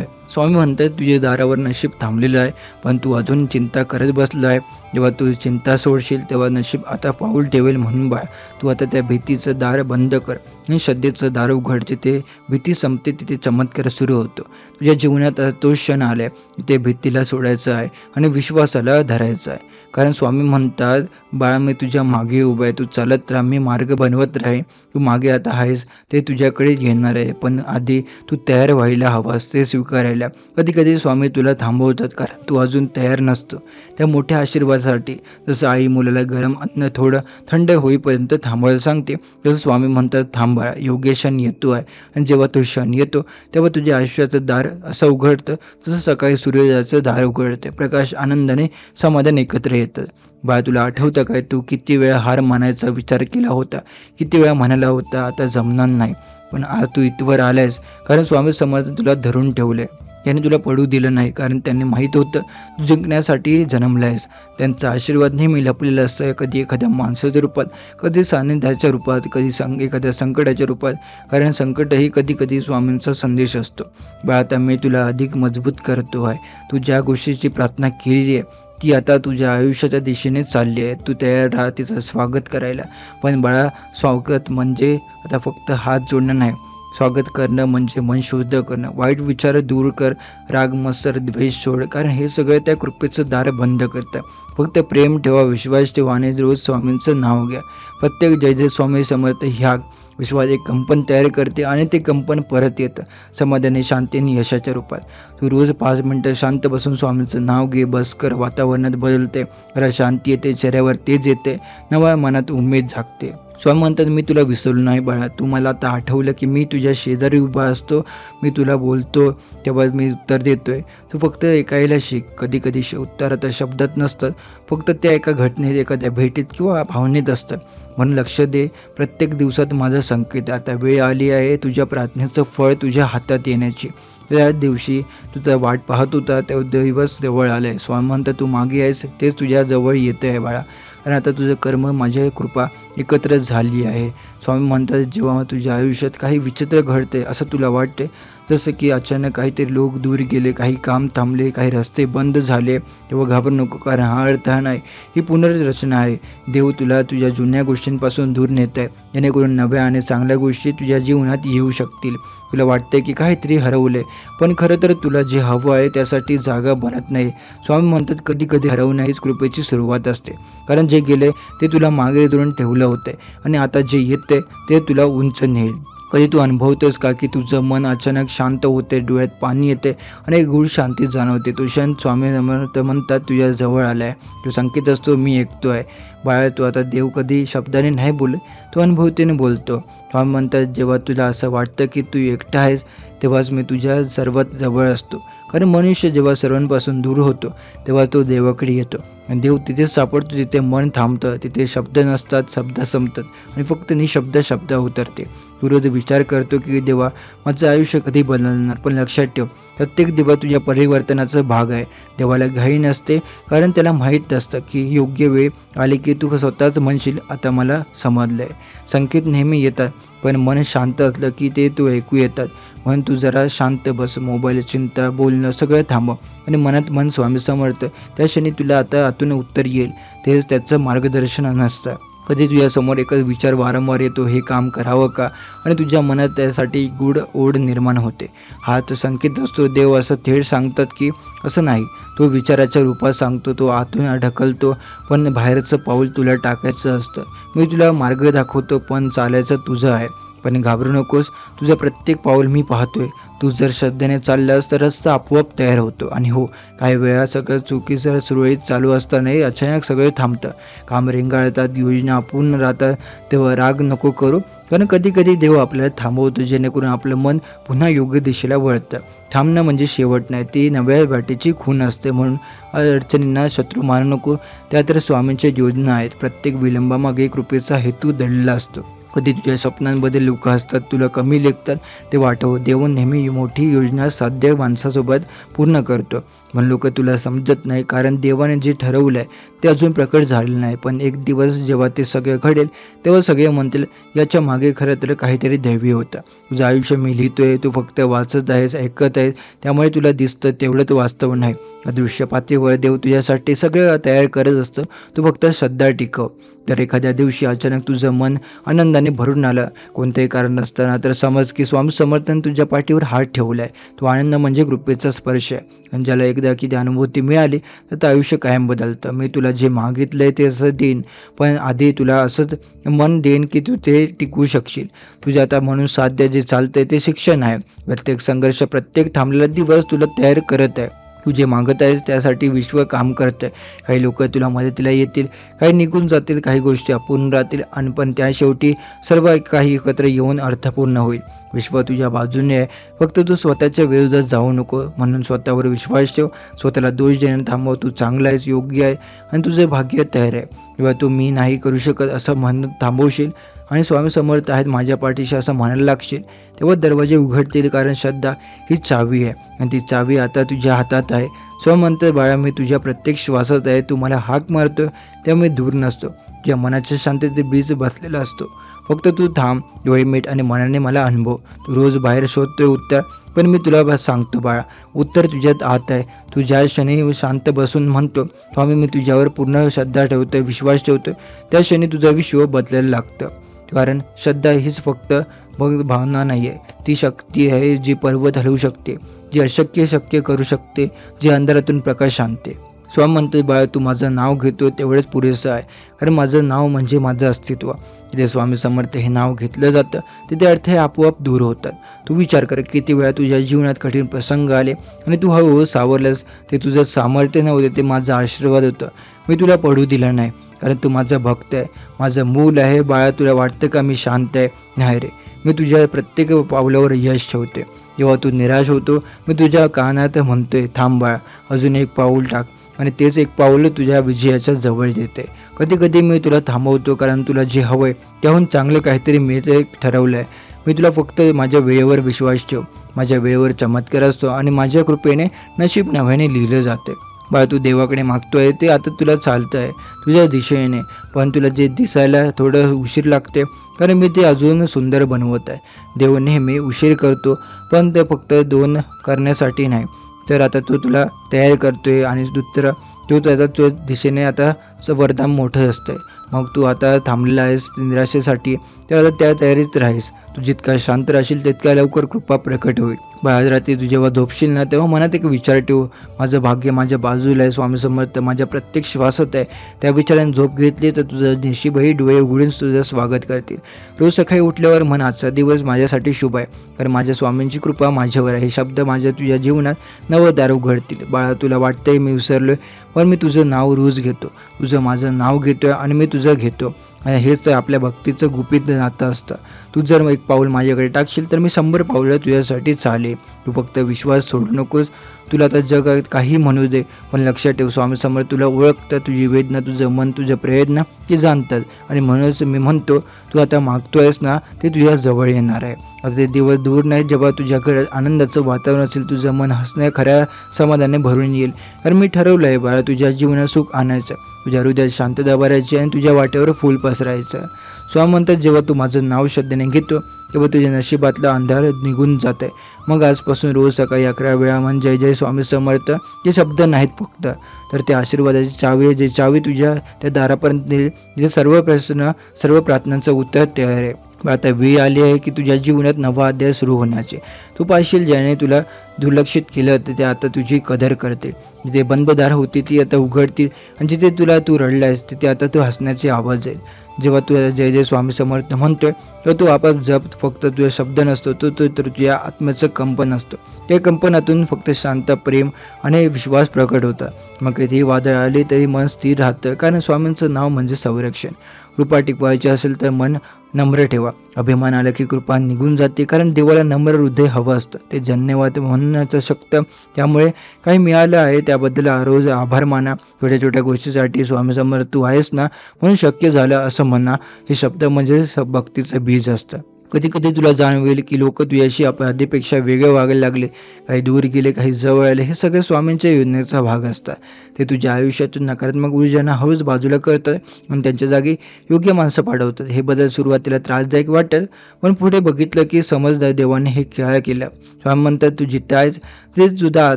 आहे. स्वामी म्हणतात तुझ्या दारावर नशीब थांबलेलं आहे, पण तू अजून चिंता करत बसला आहे. जेव्हा तू चिंता सोडशील तेव्हा नशीब आता पाऊल ठेवेल. म्हणून बाळ, तू आता त्या भीतीचं दार बंद कर आणि श्रद्धेचं दार उघड. जिथे भीती संपते तिथे चमत्कार सुरू होतो. तुझ्या जीवनात आता तो क्षण आलाय, ते भीतीला सोडायचं आहे आणि विश्वासाला धरायचं आहे. कारण स्वामी म्हणतात, बाळा मी तुझ्या मागे उभा आहे, तू चालत राहा, मी मार्ग बनवत राहील. तू मागे आता आहेस ते तुझ्याकडे येणार आहे, पण आधी तू तयार व्हायला हवास ते स्वीकारायला. कधी कधी स्वामी तुला थांबवतात कारण तू अजून तयार नसतो त्या मोठ्या आशीर्वादासाठी. जसं आई मुलाला गरम अन्न थोडं थंड होईपर्यंत थांबायला सांगते, तसं स्वामी म्हणतात थांबा, योग्य क्षण येतो आहे. आणि जेव्हा तो क्षण येतो तेव्हा तुझ्या आयुष्याचं दार असं उघडतं जसं सकाळी सूर्योदयाचं दार उघडते. प्रकाश, आनंदाने समाधान एकत्र येतं. बाळा, तुला आठवतं काय तू किती वेळा हार मानायचा विचार केला होता, किती वेळा म्हणाला होता आता जमणार नाही, पण आज तू इथवर आलायस कारण स्वामी समर्थ तुला धरून ठेवले. त्याने तुला पडू दिलं नाही, कारण त्यांनी माहीत होतं तू जिंकण्यासाठी जन्मलायस. त्यांचा आशीर्वाद नेहमी लपलेला असतं, कधी एखाद्या माणसाच्या रूपात, कधी सान्निध्याच्या रूपात, कधी एखाद्या संकटाच्या रूपात. कारण संकटही कधी कधी स्वामींचा संदेश असतो. बाळा, आता मी तुला अधिक मजबूत करतो आहे. तू ज्या गोष्टीची प्रार्थना केलेली आहे ती आता तुझ्या आयुष्याच्या दिशेने चालली आहे. तू तयार राहा तिचं स्वागत करायला. पण बाळा, स्वागत म्हणजे आता फक्त हात जोडणं नाही, स्वागत करणं म्हणजे मन शुद्ध करणं. वाईट विचार दूर कर, राग, मत्सर, द्वेष सोड, कारण हे सगळं त्या कृपेचं दार बंद करतं. फक्त प्रेम ठेवा, विश्वास ठेवा आणि रोज स्वामींचं नाव घ्या. प्रत्येक जय जय स्वामी समर्थ ह्या विश्वास एक कंपन तयार करते आणि ते कंपन परत येतं समाधानी, शांतीने, यशाच्या रूपात. तू रोज 5 मिनटं शांत बसून स्वामींचं नाव घे, बस कर. वातावरणात बदलते, घरात शांती येते, चेहऱ्यावर तेज येते, नव्या मनात उमेद जागते. स्वामी म्हणतात मी तुला विसरलो नाही बाळा. तू मला आता आठवलं की मी तुझ्या शेजारी उभा असतो, मी तुला बोलतो तेव्हा मी उत्तर देतोय. तू फक्त ऐकायला शिक. कधी कधी उत्तर आता शब्दात नसतात, फक्त त्या एका घटनेत, एखाद्या भेटीत किंवा भावनेत असतं. म्हणून लक्ष दे, प्रत्येक दिवसात माझं संकेत. आता वेळ आली आहे तुझ्या प्रार्थनेचं फळ तुझ्या हातात येण्याची. त्या दिवशी तुझा वाट पाहत होता तेव्हा दिवस जवळ आला आहे. स्वामी म्हणतात तू मागे आहेस तेच तुझ्या जवळ येतं आहे बाळा. कारण आता तुझं कर्म माझ्या कृपा एकत्र झाली आहे. स्वामी म्हणतात, जेव्हा तुझ्या आयुष्यात काही विचित्र घडते असं तुला वाटते, जसं की अचानक काहीतरी लोक दूर गेले, काही काम थांबले, काही रस्ते बंद झाले, तेव्हा घाबरू नको, कारण हा अर्थ नाही, ही पुनर्रचना आहे. देव तुला तुझ्या जुन्या गोष्टींपासून दूर नेत आहे, जेणेकरून नव्या आणि चांगल्या गोष्टी तुझ्या जीवनात येऊ शकतील. तुला वाटते की काहीतरी हरवले, पण खरं तर तुला जे हवं आहे त्यासाठी जागा बनत नाही. स्वामी म्हणतात, कधी कधी हरवणं हीच कृपेची सुरुवात असते, कारण जे गेले ते तुला मागे धरून ठेवलं होतं आणि आता जे येते ते तुला उंच नेईल. कधी तू अनुभवतोस का की तुझं मन अचानक शांत होते, डोळ्यात पाणी येते आणि एक गूढ शांती जाणवते. तो क्षण स्वामी समर्थ म्हणतात तुझ्या जवळ आलाय. तो संकेत असतो, मी ऐकतो आहे बाळा. तू आता देव कधी शब्दाने नाही बोलत, तो अनुभवतेने बोलतो. स्वामी म्हणतात, जेव्हा तुला असं वाटतं की तू एकटा आहेस, तेव्हाच मी तुझ्या सर्वात जवळ असतो. कारण मनुष्य जेव्हा सर्वांपासून दूर होतो तेव्हा तो देवाकडे येतो आणि देव तिथेच सापडतो, तिथे मन थांबतं, तिथे शब्द नसतात, शब्द संपतात आणि फक्त निशब्द शब्द उतरते. तू रोज विचार करतो की देवा, माझं आयुष्य कधी बदलणार, पण लक्षात ठेव, प्रत्येक दिवस तुझ्या परिवर्तनाचा भाग आहे. देवाला घाई नसते, कारण त्याला माहीत असतं की योग्य वेळ आली की तू स्वतःच म्हणशील, आता मला समजलंय. संकेत नेहमी येतात, पण मन शांत असलं की ते तू ऐकू येतात. म्हणून तू जरा शांत बस, मोबाईल, चिंता, बोलणं सगळं थांबव आणि मनात मन स्वामी समर्थ. त्या क्षणी तुला आता आतून उत्तर येईल. तेच त्याचं मार्गदर्शन नसतं. कधी तुझ्यासमोर एकच विचार वारंवार येतो, हे काम करावं का, आणि तुझ्या मनात त्यासाठी गूढ ओढ निर्माण होते. हा तो संकेत असतो. देव असं थेट सांगतात की असं नाही, तो विचाराच्या रूपात सांगतो, तो आतून ढकलतो, पण बाहेरचं पाऊल तुला टाकायचं असतं. मी तुला मार्ग दाखवतो, पण चालायचं तुझं आहे. पण घाबरू नकोस, तुझं प्रत्येक पाऊल मी पाहतोय. तू जर श्रद्धेने चाललास तर रस्ता आपोआप तयार होतो. आणि हो, काही वेळा सगळं चुकीचं सुरळीत चालू असतानाही अचानक सगळं थांबतं, काम रेंगाळतात, योजना अपूर्ण राहतात. तेव्हा राग नको करू, कारण कधी कधी देव आपल्याला थांबवतो, जेणेकरून आपलं मन पुन्हा योग्य दिशेला वळतं. थांबणं म्हणजे शेवट नाही, ती नव्या वाटेची खूण असते. म्हणून अडचणींना शत्रू मानू नको, त्या तर स्वामींच्या योजना आहेत. प्रत्येक विलंबामागे कृपेचा हेतू दडलेला असतो. कधी तुझ्या स्वप्नांमध्ये लोक असतात, तुला कमी लेखतात, ते वाटव. देव नेहमी मोठी योजना साध्य माणसासोबत पूर्ण करतो. म्हणून लोक तुला समजत नाही, कारण देवाने जे ठरवलं आहे ते अजून प्रकट झालेलं नाही. पण एक दिवस जेव्हा ते सगळं घडेल, तेव्हा सगळे म्हणतील, याच्या मागे खरं तर काहीतरी दैवी होतं. तुझं आयुष्य मी लिहितोय, तू फक्त वाचत आहेस, ऐकत आहेस, त्यामुळे तुला दिसतं तेवढंच वास्तव नाही. अदृश्य पातळीवर देव तुझ्यासाठी सगळं तयार करत असतं, तू फक्त श्रद्धा टिकव. तर एखाद्या दिवशी अचानक तुझं मन आनंदाने भरून आलं, कोणतेही कारण नसताना, तर समज की स्वामी समर्थन तुझ्या पाठीवर हात ठेवलाय. तो आनंद म्हणजे कृपेचा स्पर्श आहे. आणि ज्याला एकदा की ती अनुभूती मिळाली तर ते आयुष्य कायम बदलतं. मी तुला जे मागितलंय ते असं देईन, पण आधी तुला असंच मन देईन की तू ते टिकवू शकशील. तुझ्या आता म्हणून साध्य जे चालतंय ते शिक्षण आहे. प्रत्येक संघर्ष, प्रत्येक थांबलेला दिवस तुला तयार करत आहे. तू जे मागत आहेस त्यासाठी विश्व काम करतं. काही लोक तुला मदतीला येतील, काही निघून जातील, काही गोष्टी अपूर्ण राहतील, आणि पण त्या शेवटी सर्व काही एकत्र येऊन अर्थपूर्ण होईल. विश्व तुझ्या बाजूने आहे, फक्त तू स्वतःच्या विरोधात जाऊ नको. म्हणून स्वतःवर विश्वास ठेव, स्वतःला दोष देणं थांबव. तू चांगला आहेस, योग्य आहे आणि तुझे भाग्य तयार आहे. किंवा तू मी नाही करू शकत असं म्हणत थांबवशील आणि स्वामी समर्थ आहेत माझ्या पाठीशी असं म्हणायला लागशील, तेव्हा दरवाजे उघडतील. कारण श्रद्धा ही चावी आहे आणि ती चावी आता तुझ्या हातात आहे. स्वामी म्हणतात, बाळा, मी तुझ्या प्रत्येक श्वासात आहे. तू मला हाक मारतो त्यामुळे दूर नसतो. तुझ्या मनाच्या शांततेत बीज बसलेला असतो. फक्त तू थांब, डोळे मीट आणि मनाने मला अनुभव. तू रोज बाहेर शोधतोय उत्तर, पण मी तुला सांगतो बाळा, उत्तर तुझ्यात आत आहे. तू ज्या क्षणी शांत बसून म्हणतो, स्वामी मी तुझ्यावर पूर्ण श्रद्धा ठेवतोय, विश्वास ठेवतोय, त्या क्षणी तुझं विश्व बदलायला लागतं. कारण श्रद्धा हीच फक्त भावना नाही आहे, ती शक्ती आहे जी पर्वत हलवू शकते, जी अशक्य शक्य करू शकते, जी अंधारातून प्रकाश आणते. स्वामी म्हणते, बाळा, तू माझं नाव घेतो तेवढंच पुरेसं आहे, कारण माझं नाव म्हणजे माझं अस्तित्व. जिथे स्वामी समर्थ हे नाव घेतलं जातं तिथे अर्थ हे आपोआप दूर होतात. तू विचार कर, किती वेळा तुझ्या जीवनात कठीण प्रसंग आले आणि तू हळूहळू सावरलंस. ते तुझं सामर्थ्य नव्हते, ते माझा आशीर्वाद होतं. मी तुला पडू दिलं नाही, कारण तू माझा भक्त आहे, माझं मूल आहे. बाळा, तुला वाटतं का मी शांत आहे? नाही रे, मी तुझ्या प्रत्येक पावलावर यश ठेवते. जेव्हा तू निराश होतो, मी तुझ्या कानात म्हणतोय, थांब बाळा, अजून एक पाऊल टाक, आणि तेच एक पाऊल तुझ्या विजयाच्या जवळ देते. कधी कधी मी तुला थांबवतो, कारण तुला जे हवंय त्याहून चांगलं काहीतरी मी ते ठरवलं आहे. मी तुला फक्त माझ्या वेळेवर विश्वास ठेव. माझ्या वेळेवर चमत्कार असतो आणि माझ्या कृपेने नशीब नव्याने लिहिलं जाते. बाळा तू देवाकडे मागतोय ते आता तुला चालतं आहे तुझ्या दिशेने, पण तुला जे दिसायला थोडं उशीर लागते कारण मी ते अजून सुंदर बनवत आहे. देव नेहमी उशीर करतो, पण ते फक्त दोन करण्यासाठी नाही. तर आता तो तुला तयार करतोय आणि दुसरं तो त्याचा तुझ्या दिशेने आता वरदान मोठं असतंय. मग तू आता थांबलेला आहेस निराशेसाठी, तर आता त्या तयारीत राहीस. तू जितका शांत राहशील तितका लवकर कृपा प्रकट होईल. आज रात्री तू जेव्हा झोपशील ना तेव्हा मनात एक विचार ठेव, माझं भाग्य माझ्या बाजूला आहे, स्वामी समर्थ माझ्या प्रत्येक श्वासात आहे. त्या विचाराने झोप घेतली तर तुझं नशीबही डोळे उघडून तुझं स्वागत करतील. रोज सकाळी उठल्यावर म्हण, आजचा दिवस माझ्यासाठी शुभ आहे कारण माझ्या स्वामींची कृपा माझ्यावर आहे. हे शब्द माझ्या तुझ्या जीवनात नवं दार उघडतील. बाळा तुला वाटतंय मी विसरलोय, पण मी तुझं नाव रोज घेतो. तुझं माझं नाव घेतोय आणि मी तुझं घेतो. आणि हेच तर आपल्या भक्तीचं गुपित नातं असतं. तू जर एक पाऊल माझ्याकडे टाकशील तर मी 100 पावलं तुझ्यासाठी चालेल. तू फक्त विश्वास सोडू नकोस. तुला आता जगात काही म्हणू दे, पण लक्षात ठेव स्वामी समर्थ तुला ओळखतं. तुझी वेदना, तुझं मन, तुझं प्रयत्न ते जाणतात. आणि म्हणूनच मी म्हणतो तू आता मागतोयस ना ते तुझ्या जवळ येणार आहे. आता ते दिवस दूर नाही जेव्हा तुझ्या घरात आनंदाचं वातावरण असेल, तुझं मन हसण्या खऱ्या समाधानाने भरून येईल. कारण मी ठरवलं आहे बाळा तुझ्या जीवनात सुख आणायचं, तुझ्या हृदयात शांतता भरायची आणि तुझ्या वाटेवर फूल पसरायचं. स्वामी म्हणतात जेव्हा तू माझं नाव श्रद्धेने घेतो तेव्हा तुझ्या नशिबातला अंधार निघून जात आहे. मग आजपासून रोज सकाळी 11 वेळा म्हण जय जय स्वामी समर्थ. हे शब्द नाहीत फक्त, तर ते आशीर्वादाची चावी आहे, जे चावी तुझ्या त्या दारापर्यंत नेईल, जे सर्व प्रश्न सर्व प्रार्थनांचं उत्तर तयार आहे. आता वेळ आली आहे की तुझ्या जीवनात नवा अध्याय सुरू होण्याचे. तू पाहशील ज्याने तुला दुर्लक्षित केलं तर ते आता तुझी कदर करते. जिथे बंद दार होती ती आता उघडतील आणि जिथे तू रडलायस तिथे आता तू हसण्याचे आवाज आहेत. जेव्हा तू जय जय स्वामी समर्थ म्हणतोय तर तो आपाप जप फक्त तुझा शब्द नसतो, तो तर तुझ्या आत्म्याचं कंपन असतो. त्या कंपनातून फक्त शांत, प्रेम आणि विश्वास प्रकट होता. मग कधीही वादळ आले तरी मन स्थिर राहतं, कारण स्वामींचं नाव म्हणजे संरक्षण. कृपा टिकवायची असेल तर मन नम्र ठेवा. अभिमान आला की कृपा निघून जाते, कारण देवाला नम्र हृदय हवं असतं. ते धन्यवाद म्हणण्याचं शकतं. त्यामुळे काही मिळालं आहे त्याबद्दल रोज आभार माना. छोट्या छोट्या गोष्टीसाठी स्वामी समर्थ तू आहेस ना म्हणून शक्य झालं असं म्हणा. हे शब्द म्हणजे भक्तीचं बीज असतं. कधी कधी तुला जाणवेल की लोक तुझ्याशी आधीपेक्षा वेगळे वागायला लागले, काही दूर गेले, काही जवळ आले. हे सगळे स्वामींच्या योजनेचा भाग असतात. ते तुझ्या आयुष्यातून नकारात्मक ऊर्जांना हळूच बाजूला करतात आणि त्यांच्या जागी योग्य माणसं पाठवतात. हे बदल सुरुवातीला त्रासदायक वाटतात, पण पुढे बघितलं की समजदार देवाने हे काय केलं. स्वामी म्हणतात तू जिथे आहेस ते तुझा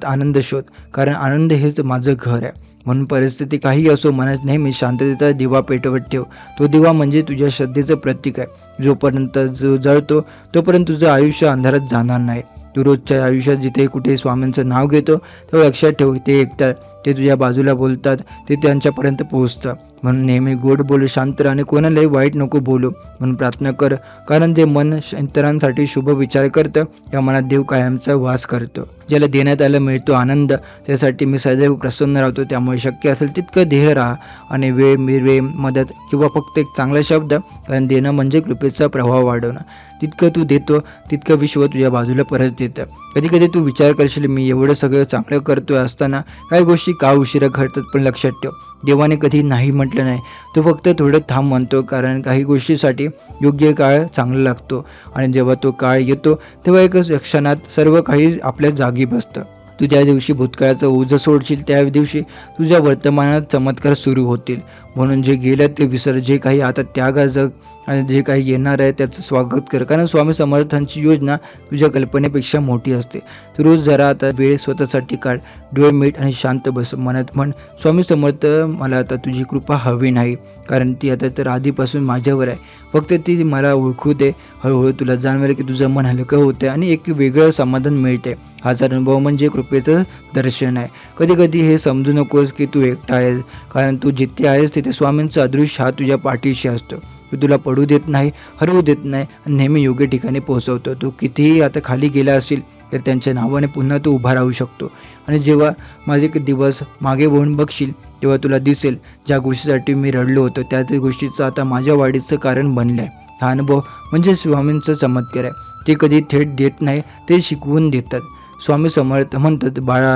आनंद शोध, कारण आनंद हेच माझं घर आहे. म्हणून परिस्थिती काही असो मनात नेहमी शांततेचा दिवा पेटवत ठेव. तो दिवा म्हणजे तुझ्या श्रद्धेचं प्रतीक आहे. जोपर्यंत जळतो तोपर्यंत तुझं आयुष्य अंधारात जाणार नाही. तू रोजच्या आयुष्यात जिथे कुठे स्वामींचं नाव घेतो तेव्हा लक्षात ठेव ते ऐकतात, ते तुझ्या बाजूला बोलतात, ते त्यांच्यापर्यंत पोहोचतं. म्हणून नेहमी गोड बोलू, शांत राहा आणि कोणालाही वाईट नको बोलू. म्हणून प्रार्थना कर, कारण जे मन इतरांसाठी शुभ विचार करतं त्या मनात देव कायमचा वास करतो. ज्याला देण्यात आलं मिळतो आनंद, त्यासाठी मी सदैव प्रसन्न राहतो. त्यामुळे शक्य असेल तितकं देह राहा आणि वेळ मदत किंवा फक्त एक चांगला शब्द, कारण देणं म्हणजे कृपेचा प्रभाव वाढवणं. तितकं तू देतो तितकं विश्व तुझ्या बाजूला परत येतं. कधी कधी तू विचार करशील मी एवढं सगळं चांगलं करतोय असताना काही गोष्टी का उशिरा घडतात, पण लक्षात ठेव देवाने कधी नाही म्हटलं नाही. तो फक्त थोडं थांब म्हणतो, कारण काही गोष्टीसाठी योग्य काळ चांगला लागतो आणि जेव्हा तो काळ येतो तेव्हा एकच क्षणात सर्व काही आपल्या जागी बसतं. तू ज्या दिवशी भूतकाळाचं ओझ सोडशील त्या दिवशी तुझ्या वर्तमानात चमत्कार सुरू होतील. म्हणून जे गेलं ते विसर, जे काही आता त्याग जग आणि जे काही येणार आहे त्याचं स्वागत कर, कारण स्वामी समर्थांची योजना तुझ्या कल्पनेपेक्षा मोठी असते. तू रोज जरा आता वेळ स्वतःसाठी काढ, डोळे मीठ आणि शांत बस. मनात म्हण स्वामी समर्थ मला आता तुझी कृपा हवी नाही, कारण ती आता तर आधीपासून माझ्यावर आहे. फक्त ती मला ओळखू दे. हळूहळू तुला जाणवेल की तुझं मन हलकं होतं आणि एक वेगळं समाधान मिळते. हाच अनुभव म्हणजे कृपेचं दर्शन आहे. कधी कधी हे समजू नकोस की तू एकटा आहेस, कारण तू जिथे आहेस तिथे स्वामींचा अदृश्य हात तुझ्या पाठीशी असतो. तो तुला पडू देत नाही, हरवू देत नाही आणि नेहमी योग्य ठिकाणी पोहोचवतो. तू कितीही आता खाली गेला असेल तर त्यांच्या नावाने पुन्हा तू उभा राहू शकतो. आणि जेव्हा माझे दिवस मागे वळून बघशील तेव्हा तुला दिसेल ज्या गोष्टीसाठी मी रडलो होतो त्याच गोष्टीचं आता माझ्या वाढीचं कारण बनलं आहे. हा अनुभव म्हणजे स्वामींचं चमत्कार आहे. ते कधी थेट देत नाही, ते शिकवून देतात. स्वामी समर्थ म्हणतात बाळा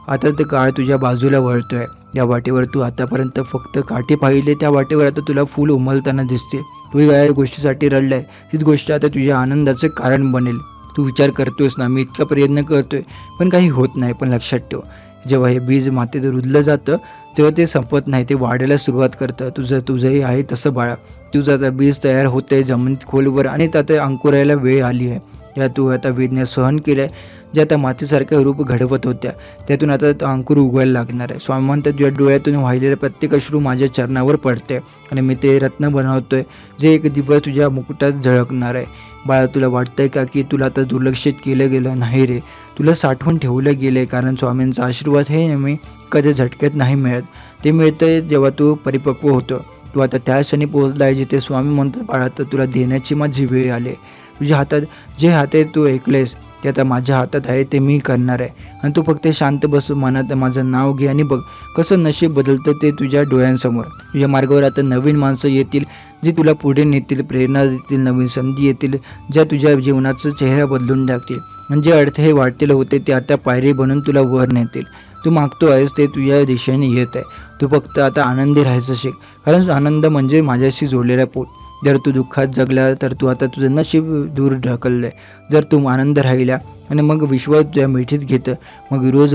आता ते काळ तुझ्या बाजूला वळतोय. या वाटेवर तू आतापर्यंत फक्त काठी पाहिले, त्या वाटेवर आता तुला फुल उमलताना दिसते. तू या गोष्टीसाठी रडलाय, तीच गोष्ट आता तुझ्या आनंदाचं कारण बनेल. तू विचार करतोयस ना मी इतका प्रयत्न करतोय पण काही होत नाही, पण लक्षात ठेव जेव्हा हे बीज मातीत रुजलं जातं तेव्हा ते संपत नाही, ते वाढायला सुरुवात करतं. तुझंही आहे तसं बाळा. तुझं आता बीज तयार होतंय जमिनीत खोलवर आणि त्यात अंकुरायला वेळ आली आहे. या तू आता वेदना सहन केल्या, ज्या आता मातीसारख्या रूप घडवत होत्या त्यातून आता अंकुर उगवायला लागणार आहे. स्वामी म्हणतात तुझ्या डोळ्यातून वाहिलेले प्रत्येक अश्रू माझ्या चरणावर पडते आणि मी ते रत्न बनवतोय जे एक दिवस तुझ्या मुकुटात झळकणार आहे. बाळा, तुला वाटतंय का की तुला आता दुर्लक्षित केलं गेलं? नाही रे, तुला साठवून ठेवलं गेलं आहे. कारण स्वामींचा आशीर्वाद हे नेहमी कधी झटक्यात नाही मिळत, ते मिळतंय जेव्हा तू परिपक्व होतो. तू आता त्या क्षणी पोहोचला आहे जिथे स्वामी म्हणतात बाळा तर तुला देण्याची माझी वेळ आली. तुझ्या हातात जे हात आहे तू ऐकलेस ते आता माझ्या हातात आहे, ते मी करणार आहे. आणि तू फक्त शांत बस, मनात माझं नाव घे आणि बघ कसं नशीब बदलतं ते तुझ्या डोळ्यांसमोर. तुझ्या मार्गावर आता नवीन माणसं येतील जी तुला पुढे नेतील, प्रेरणा देतील, नवीन संधी येतील ज्या तुझ्या जीवनाचा चेहरा बदलून टाकतील. आणि जे अडथळे वाढतील होते ते आता पायरी बनून तुला वर नेतील. तू मागतो आहेस ते तुझ्या दिशेने येत आहे. तू फक्त आता आनंदी राहायचं शिक, कारण आनंद म्हणजे माझ्याशी जोडलेला पोट. जर तू दुःखात जगला तर तू आता तुझं नशीब दूर ढकललं आहे. जर तू आनंद राहिला आणि मग विश्व तुझ्या मिठीत घेतं, मग रोज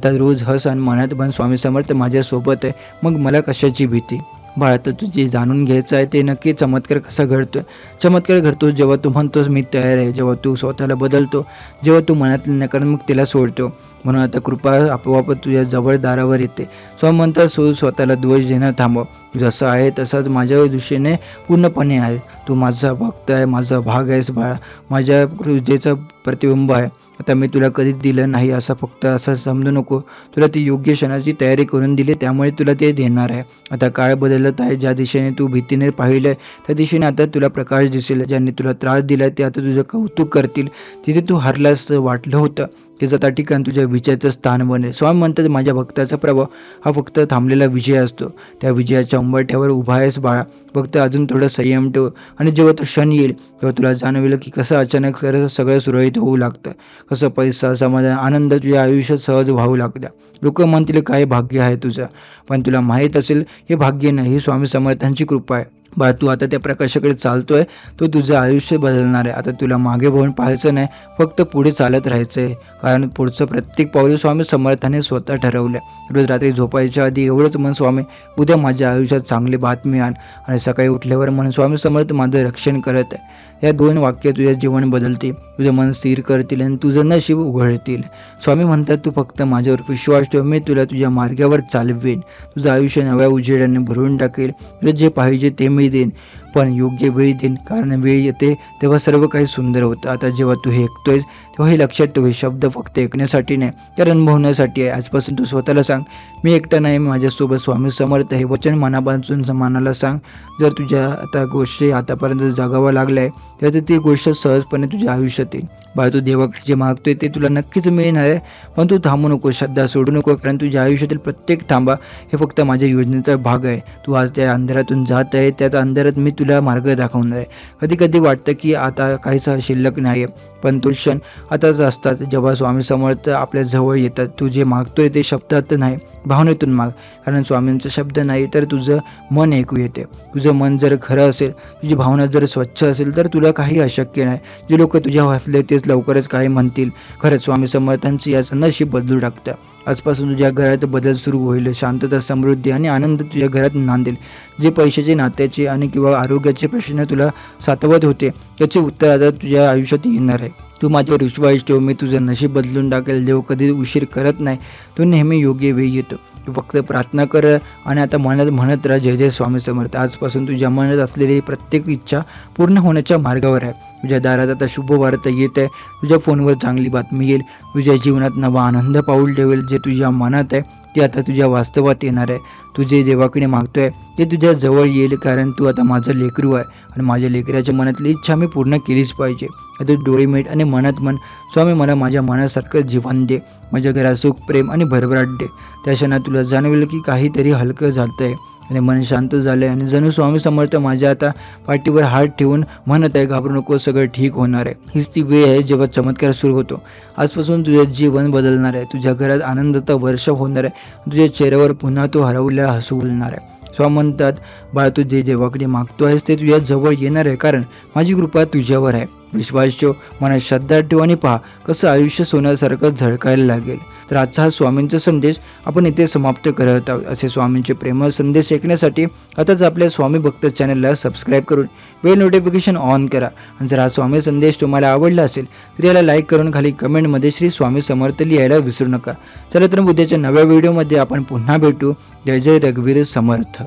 रोज हस आणि मनात म्हण स्वामी समर्थ माझ्यासोबत आहे, मग मला कशाची भीती. बाळा, तर तुझे जाणून घ्यायचं आहे ते नक्की चमत्कार कसा घडतो. चमत्कार घडतो जेव्हा तू म्हणतोस मी तयार आहे, जेव्हा तू स्वतःला बदलतो, जेव्हा तू मनातले नकारात्मकतेला सोडतो. म्हणून आता कृपा आपोआप तुझ्या जवळ दारावर येते. स्वामी म्हणतात स्वतःला दोष देणं थांबव. जसं आहे तसाच माझ्या दृष्टीने पूर्णपणे आहे. तू माझा भक्त आहे, माझा भाग आहेस बाळा, माझ्या कृपेचं प्रतिबिंब आहे. आता मी तुला कधीच दिलं नाही असं फक्त असं समजू नको. तुला ती योग्य क्षणाची तयारी करून दिली, त्यामुळे तुला ते देणार आहे. आता काळ बदलत आहे. ज्या दिशेने तू भीतीने पाहिलं त्या दिशेने आता तुला प्रकाश दिसेल. ज्यांनी तुला त्रास दिला ते आता तुझं कौतुक करतील. तिथे तू हरलास वाटलं होतं त्याचं त्या ठिकाण तुझ्या विजयाचं स्थान बनेल. स्वामी म्हणतात माझ्या भक्ताचा प्रभाव हा फक्त थांबलेला विजय असतो. त्या विजयाच्या उंबरठ्यावर उभा आहेस बाळा, फक्त अजून थोडं संयम ठेव. आणि जेव्हा तो क्षण येईल तेव्हा तुला जाणवेल की कसं अचानक सगळं सुरळीत होऊ लागतं, कसं पैसा, समाधान, आनंद तुझ्या आयुष्यात सहज वाहू लागतं. लोक म्हणतील काय भाग्य आहे तुझं, पण तुला माहीत असेल हे भाग्य नाही, ही स्वामी समर्थांची कृपा आहे. बाळा, तू आता त्या प्रकाशाकडे चालतोय, तो तुझं आयुष्य बदलणार आहे. आता तुला मागे वळून पाहायचं नाही, फक्त पुढे चालत राहायचं आहे. कारण पुढचं प्रत्येक पाऊल स्वामी समर्थाने स्वतः ठरवलं. रोज रात्री झोपायच्या आधी एवढंच मन स्वामी उद्या माझ्या आयुष्यात चांगली बातमी आण, आणि सकाळी उठल्यावर मन स्वामी समर्थ माझं रक्षण करत आहे. या 2 वाक्य तुझे जीवन बदलतील, तुझं मन स्थिर करतील आणि तुझं नशीब उघडतील. स्वामी म्हणतात तू फक्त माझ्यावर विश्वास ठेव, मी तुला तुझ्या मार्गावर चालवेन. तुझं आयुष्य नव्या उजेडाने भरून टाकेल. तुला जे पाहिजे ते मी देईन, पण योग्य वेळी देईन. कारण वेळ येते तेव्हा सर्व काही सुंदर होतं. आता जेव्हा तू हे ऐकतोयस तेव्हा हे लक्षात ठेव, हे शब्द फक्त ऐकण्यासाठी नाही तर अनुभवण्यासाठी आहे. आजपासून तू स्वतःला सांग मी एकटा नाही, माझ्यासोबत स्वामी समर्थ हे वचन मनापासून मनाला सांग. जर तुझ्या आता गोष्टी आतापर्यंत जगावं लागल्या आहे तर ती गोष्ट सहजपणे तुझ्या आयुष्यात येईल. बाळा, तू देवाकडे जे मागतोय ते तुला नक्कीच मिळणार आहे, पण तू थांबू नको, श्रद्धा सोडू नको. कारण तुझ्या आयुष्यातील प्रत्येक थांबा हे फक्त माझ्या योजनेचा भाग आहे. तू आज त्या अंधारातून जात आहे, त्या अंधारात मी तुला मार्ग दाखवणार आहे. कधी कधी वाटतं की आता काहीच शिल्लक नाही आहे, पण तो क्षण आताच असतात जेव्हा स्वामी समर्थ आपल्या जवळ येतात. तू जे मागतोय ते शब्दात नाही, भावनेतून माग. कारण स्वामींचा शब्द नाही तर तुझं मन ऐकू येते. तुझं मन जर खरं असेल, तुझी भावना जर स्वच्छ असेल तर तुला काही अशक्य नाही. जे लोक तुझ्या वाचले तेच लवकरच काही म्हणतील. खरंच स्वामी समर्थांचं याचं नशीब बदलू टाकतं. आजपासून तुझ्या घरात बदल सुरू होईल. शांतता, समृद्धी आणि आनंद तुझ्या घरात नांदेल. जे पैशाचे, नात्याचे आणि किंवा आरोग्याचे प्रश्न तुला सातवत होते याचे उत्तर आता तुझ्या आयुष्यात येणार आहे. तू माझ्यावर विश्वास ठेव, मी तुझं नशीब बदलून टाकेल. देव कधी उशीर करत नाही, तो नेहमी योग्य वेळी येतो. तू फक्त प्रार्थना कर आणि आता मनात म्हणत राहा जय जय स्वामी समर्थ. आजपासून तुझ्या मनात असलेली प्रत्येक इच्छा पूर्ण होण्याच्या मार्गावर आहे. तुझ्या दारात आता शुभ वार्ता येत आहे. तुझ्या फोनवर चांगली बातमी येईल. तुझ्या जीवनात नवा आनंद पाऊल ठेवेल. जे तुझ्या मनात आहे ते आता तुझ्या वास्तवात येणार आहे. तू जे देवाकडे मागतोय ते तुझ्या जवळ येईल, कारण तू आता माझं लेकरू आहे आणि माझ्या लेकराच्या मनातली इच्छा मी पूर्ण केलीच पाहिजे. आता डोळे मिट आणि मनात म्हण स्वामी मला माझ्या मनासारखं जीवन दे, माझ्या घरात सुख, प्रेम आणि भरभराट दे. त्या क्षणात तुला जाणवेल की काहीतरी हलकं झालंय आणि मन शांत झालंय आणि जणू स्वामी समर्थ माझ्या आता पाठीवर हात ठेवून म्हणत आहे घाबरू नको, सगळं ठीक होणार आहे. हीच ती वेळ आहे जेव्हा चमत्कार सुरू होतो. आजपासून तुझं जीवन बदलणार आहे. तुझ्या घरात आनंदाचा वर्ष होणार आहे. तुझ्या चेहऱ्यावर पुन्हा तो हरवलेला हसू उलणार आहे. स्वामी म्हणतात बाळा, तू जे देवाकडे मागतो आहेस ते तुझ्या जवळ येणार आहे, कारण माझी कृपा तुझ्यावर आहे. विश्वास ठेव, मनात श्रद्धा ठेव आणि पहा कसं आयुष्य सोन्यासारखं झळकायला लागेल. तर आजचा हा स्वामींचा संदेश आपण इथे समाप्त करत आहोत. असे स्वामींचे प्रेमळ संदेश ऐकण्यासाठी आताच आपल्या स्वामी भक्त चॅनलला सबस्क्राईब करून बेल नोटिफिकेशन ऑन करा. आणि जर हा स्वामी संदेश तुम्हाला आवडला असेल तर याला लाईक करून खाली कमेंटमध्ये श्री स्वामी समर्थ लिहायला विसरू नका. चला तर उद्याच्या नव्या व्हिडिओमध्ये आपण पुन्हा भेटू. जय जय रघुवीर समर्थ.